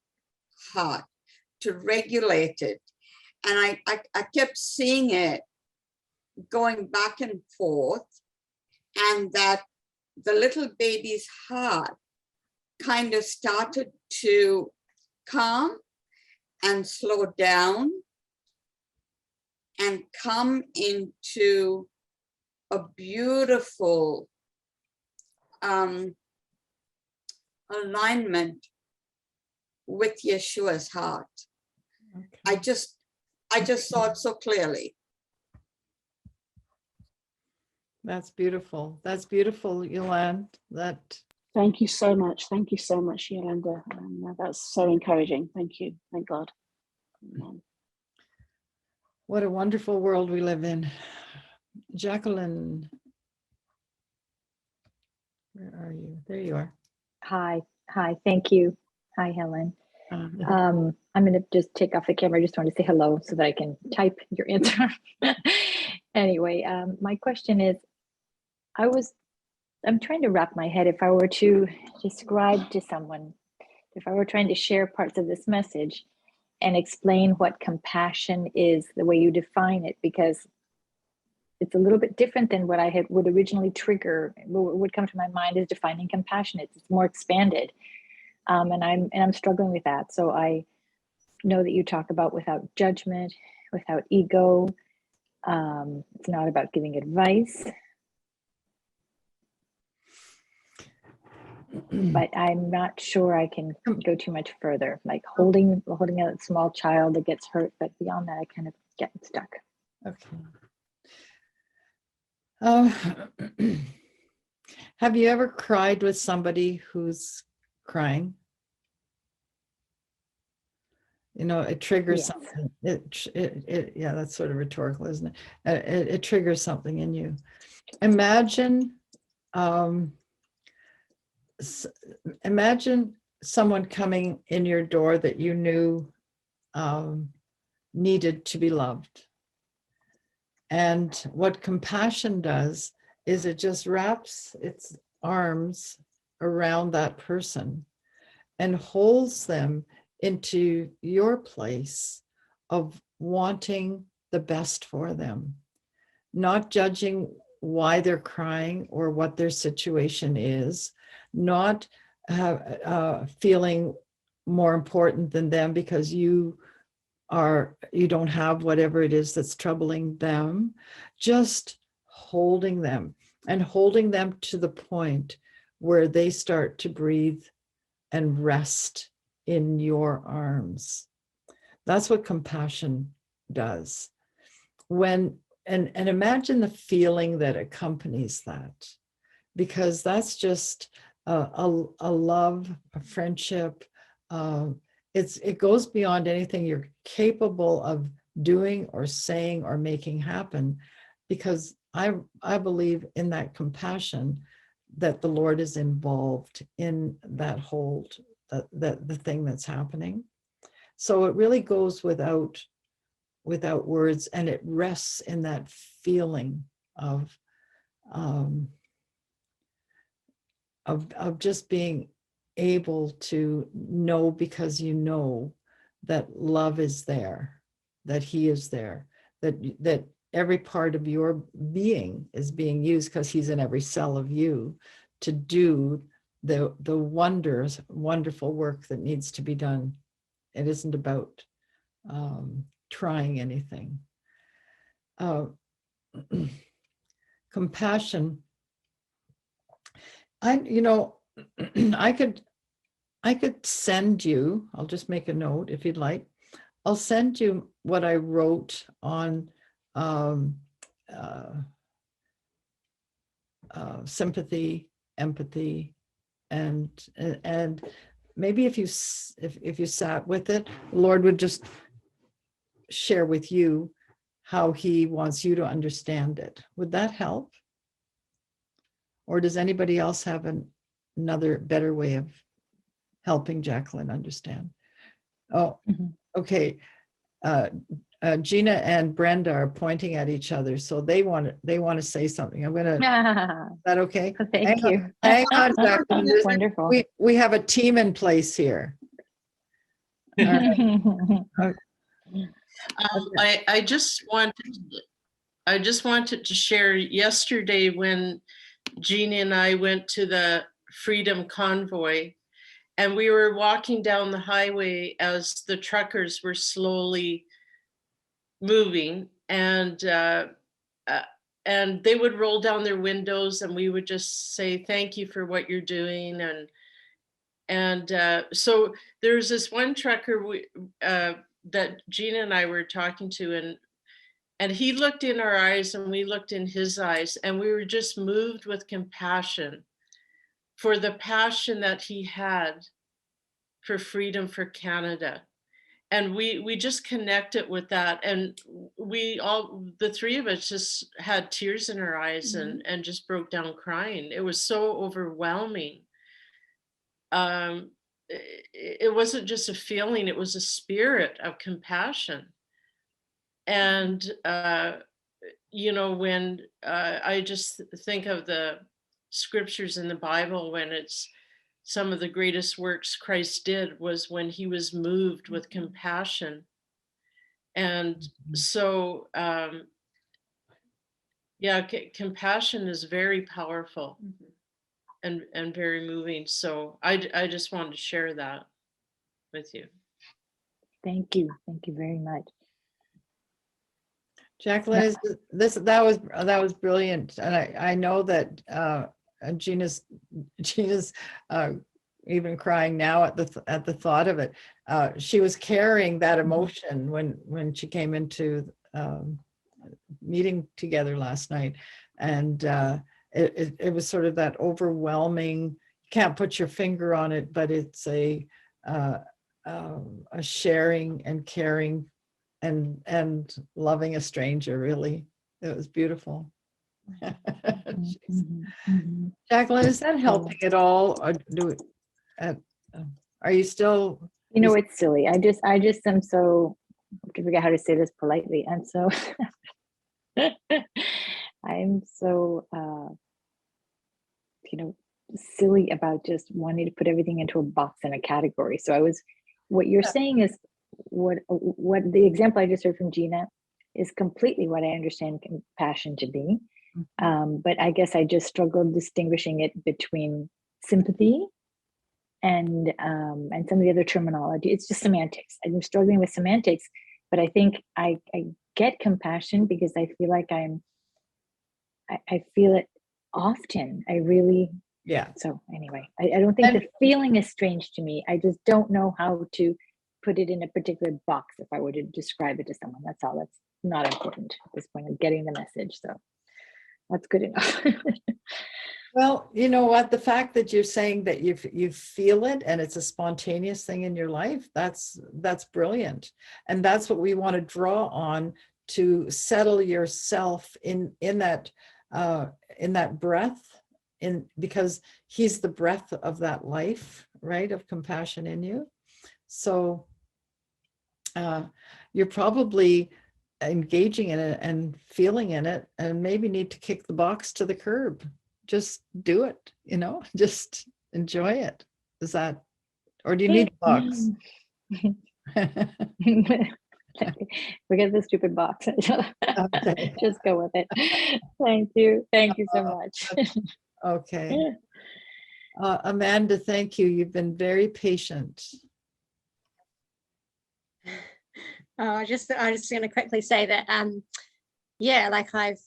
heart to regulate it. And I kept seeing it going back and forth, and that the little baby's heart kind of started to calm and slow down and come into a beautiful alignment with Yeshua's heart. Okay. I just saw it so clearly. That's beautiful. That's beautiful, Yolande. Thank you so much. Thank you so much, Yolanda. That's so encouraging. Thank you. Thank God. Amen. What a wonderful world we live in. Jacqueline, where are you? There you are. Hi, thank you. Hi, Helen. I'm going to just take off the camera. I just want to say hello so that I can type your answer. Anyway, my question is, I'm trying to wrap my head, if I were to describe to someone, if I were trying to share parts of this message and explain what compassion is, the way you define it, because it's a little bit different than what I had would originally trigger. What would come to my mind is defining compassion. It's more expanded, and I'm struggling with that. So I know that you talk about without judgment, without ego. It's not about giving advice, but I'm not sure I can go too much further. Like holding a small child that gets hurt, but beyond that, I kind of get stuck. Okay. Have you ever cried with somebody who's crying? You know, it triggers Yes. something. Yeah, that's sort of rhetorical, isn't it? It triggers something in you. Imagine, imagine someone coming in your door that you knew needed to be loved. And what compassion does is it just wraps its arms around that person and holds them into your place of wanting the best for them, not judging why they're crying or what their situation is, not feeling more important than them because you don't have whatever it is that's troubling them, just holding them and holding them to the point where they start to breathe and rest in your arms. That's what compassion does. And imagine the feeling that accompanies that, because that's just a love, a friendship. It goes beyond anything you're capable of doing or saying or making happen, because I believe in that compassion that the Lord is involved in that hold, the thing that's happening. So it really goes without words, and it rests in that feeling of just being able to know, because you know that love is there, that he is there, that every part of your being is being used, because he's in every cell of you, to do the wonderful work that needs to be done. It isn't about trying anything. Compassion. I could send you, I'll just make a note if you'd like. I'll send you what I wrote on sympathy, empathy, and maybe if you sat with it, the Lord would just share with you how he wants you to understand it. Would that help? Or does anybody else have another better way of helping Jacqueline understand? Oh, okay. Gina and Brenda are pointing at each other, so they want to say something. I'm gonna. Is that okay? Thank you. Hang on, Jacqueline. Wonderful. We have a team in place here. All right. I just wanted to share yesterday when Jeannie and I went to the Freedom Convoy, and we were walking down the highway as the truckers were slowly moving, and they would roll down their windows, and we would just say, "Thank you for what you're doing." And so there's this one trucker that Gina and I were talking to, and he looked in our eyes and we looked in his eyes, and we were just moved with compassion for the passion that he had for freedom for Canada. And we just connected with that. And we all, the three of us, just had tears in our eyes and just broke down crying. It was so overwhelming. It wasn't just a feeling, it was a spirit of compassion. And when I just think of the scriptures in the Bible, when it's some of the greatest works Christ did was when he was moved with compassion. And so Yeah, compassion is very powerful Mhm. and very moving. So I just wanted to share that with you. Thank you. Thank you very much. Jacqueline, that was brilliant, and I know that Gina's even crying now at the thought of it. She was carrying that emotion when she came into meeting together last night, and it was sort of that overwhelming. You can't put your finger on it, but it's a sharing and caring and loving a stranger. Really, it was beautiful. Jacqueline, is that helping at all, or are you still? You know, it's silly. I just am so, I have to figure out how to say this politely. I'm so I'm so you know, silly about just wanting to put everything into a box and a category. So what you're saying is what the example I just heard from Gina is completely what I understand compassion to be. But I guess I just struggled distinguishing it between sympathy and some of the other terminology. It's just semantics. I'm struggling with semantics, but I think I get compassion because I feel like I feel it often. I really, Yeah. So anyway, I don't think the feeling is strange to me. I just don't know how to put it in a particular box if I were to describe it to someone. That's all. That's not important at this point of getting the message. So that's good enough. Well, you know what? The fact that you're saying that you feel it and it's a spontaneous thing in your life, that's brilliant. And that's what we want to draw on to settle yourself in that breath, because he's the breath of that life, right? Of compassion in you. So you're probably engaging in it and feeling in it, and maybe need to kick the box to the curb. Just do it, just enjoy it. Is that, or do you need the box? Forget the stupid box. Okay. Just go with it. Thank you. Thank you so much. Okay. Amanda, thank you. You've been very patient. I just going to quickly say that, yeah, like I've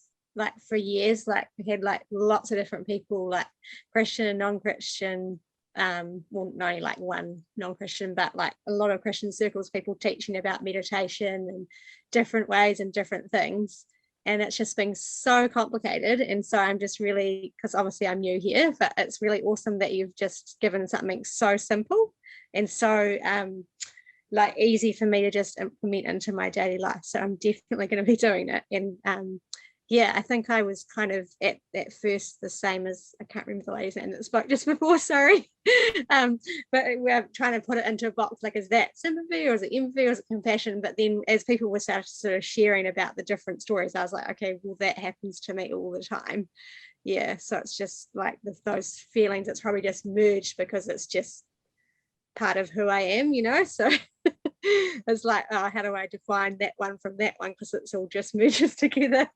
for years, had lots of different people, like Christian and non-Christian, well, not only one non-Christian, but a lot of Christian circles, people teaching about meditation and different ways and different things. And it's just been so complicated. And so I'm just really, because obviously I'm new here, but it's really awesome that you've just given something so simple and so easy for me to just implement into my daily life. So I'm definitely going to be doing it. And yeah, I think I was kind of at first the same as, I can't remember the lady's name that spoke just before, sorry. But we're trying to put it into a box, is that sympathy or is it empathy or is it compassion? But then as people were sort of sharing about the different stories, I was like, okay, well, that happens to me all the time. Yeah, so it's just those feelings, it's probably just merged because it's just part of who I am, so it's how do I define that one from that one, because it's all just merges together.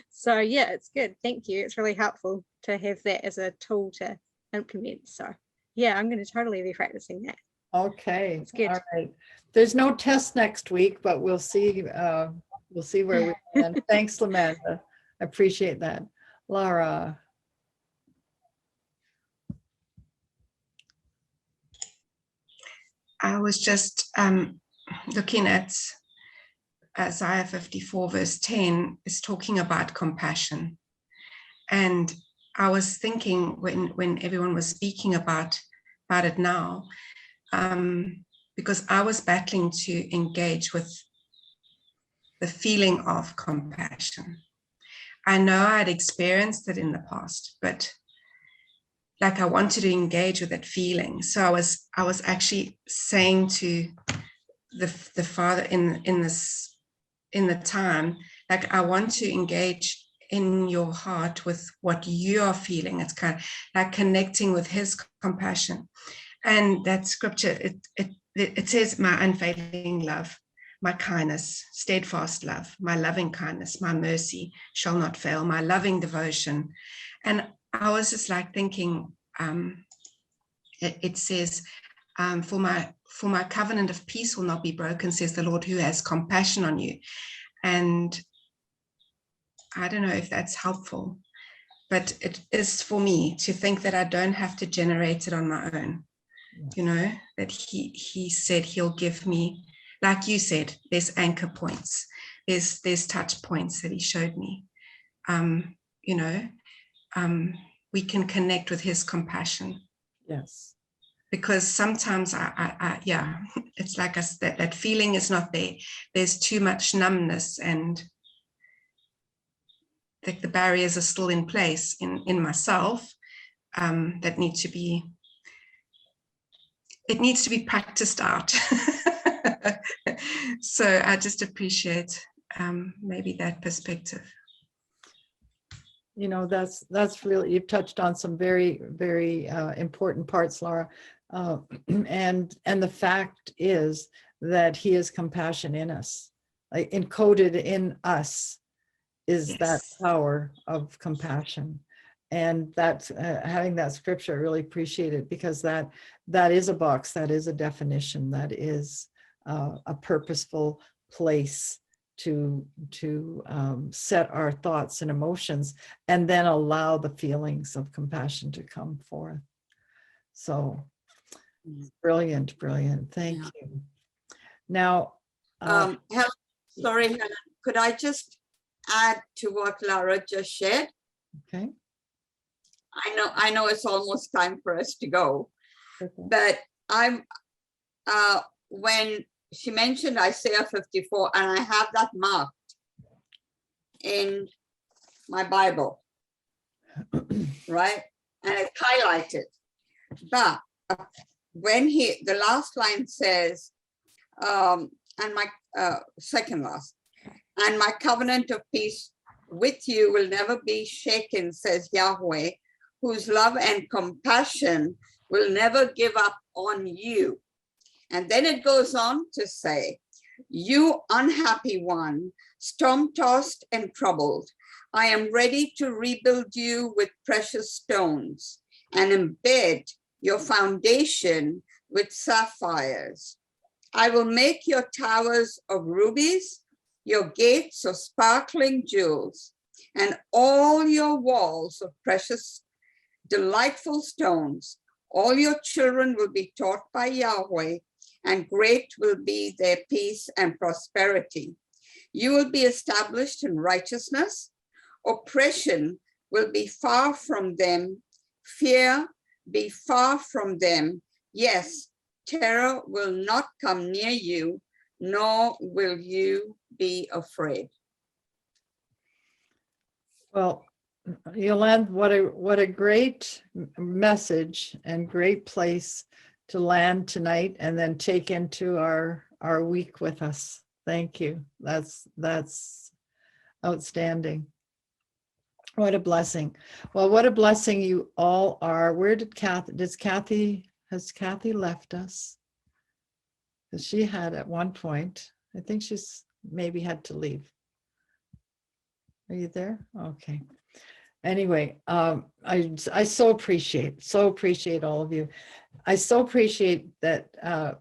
So yeah, it's good. Thank you. It's really helpful to have that as a tool to implement. So yeah, I'm going to totally be practicing that. Okay. It's good. All right. There's no test next week, but we'll see where we stand. Thanks, Amanda. I appreciate that. Laura. I was just looking at Isaiah 54 verse 10 is talking about compassion. And I was thinking when everyone was speaking about it now, because I was battling to engage with the feeling of compassion. I know I'd experienced it in the past, but I wanted to engage with that feeling. So I was actually saying to the Father in the time, I want to engage in your heart with what you are feeling. It's kind of like connecting with his compassion. And that scripture, it says, my unfailing love. my kindness, steadfast love, my loving kindness, my mercy shall not fail, my loving devotion. And I was just like thinking, it says, for my covenant of peace will not be broken, says the Lord, who has compassion on you. And I don't know if that's helpful, but it is for me to think that I don't have to generate it on my own. You know, that he said he'll give me, like you said, there's anchor points, there's touch points that he showed me. You know, we can connect with his compassion. Yes. Because sometimes yeah, it's like that feeling is not there. There's too much numbness, and the barriers are still in place in myself, that need to be, it needs to be practiced out. So I just appreciate maybe that perspective. You know, that's really, you've touched on some very, very important parts, Laura. And the fact is that he has compassion in us, like encoded in us is Yes. that power of compassion. And that having that scripture, I really appreciate it, because that is a box, that is a definition, that is a purposeful place to set our thoughts and emotions, and then allow the feelings of compassion to come forth. So brilliant. Thank you. Now, Helen, sorry, Helen, could I just add to what Laura just shared? okay. I know it's almost time for us to go, Okay. but when she mentioned Isaiah 54, and I have that marked in my Bible, right? And it's highlighted. But when the last line says, and my second last, and my covenant of peace with you will never be shaken, says Yahweh, whose love and compassion will never give up on you. And then it goes on to say, you unhappy one, storm-tossed and troubled, I am ready to rebuild you with precious stones and embed your foundation with sapphires. I will make your towers of rubies, your gates of sparkling jewels, and all your walls of precious, delightful stones. All your children will be taught by Yahweh, and great will be their peace and prosperity. You will be established in righteousness. Oppression will be far from them. Fear be far from them. Yes, terror will not come near you, nor will you be afraid. Well, Yolande, what a great message and great place to land tonight, and then take into our week with us. Thank you. That's outstanding. What a blessing. Well, what a blessing you all are. Where did has Kathy left us? Because she had at one point, I think she's maybe had to leave. Are you there? Okay. Anyway, I so appreciate all of you. I so appreciate that. I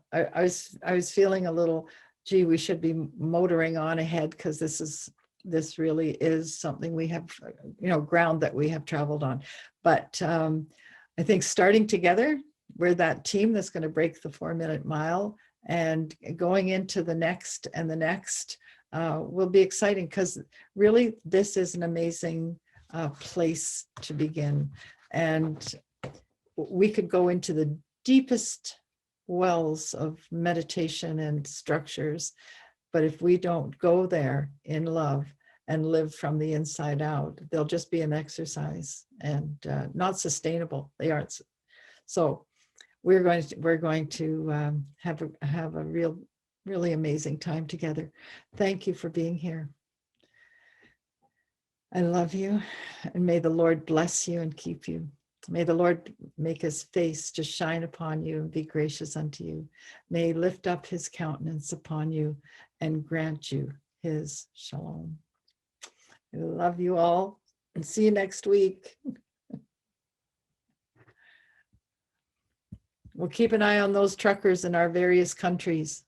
was feeling a little, gee, we should be motoring on ahead, because this really is something we have, ground that we have traveled on. But I think starting together, we're that team that's going to break the 4-minute mile, and going into the next and the next will be exciting, because really this is an amazing place to begin. And we could go into the deepest wells of meditation and structures, but if we don't go there in love and live from the inside out, they'll just be an exercise and not sustainable. They aren't. So we're going to have a really amazing time together. Thank you for being here. I love you, and may the Lord bless you and keep you. May the Lord make his face to shine upon you and be gracious unto you. May he lift up his countenance upon you and grant you his shalom. I love you all and see you next week. We'll keep an eye on those truckers in our various countries.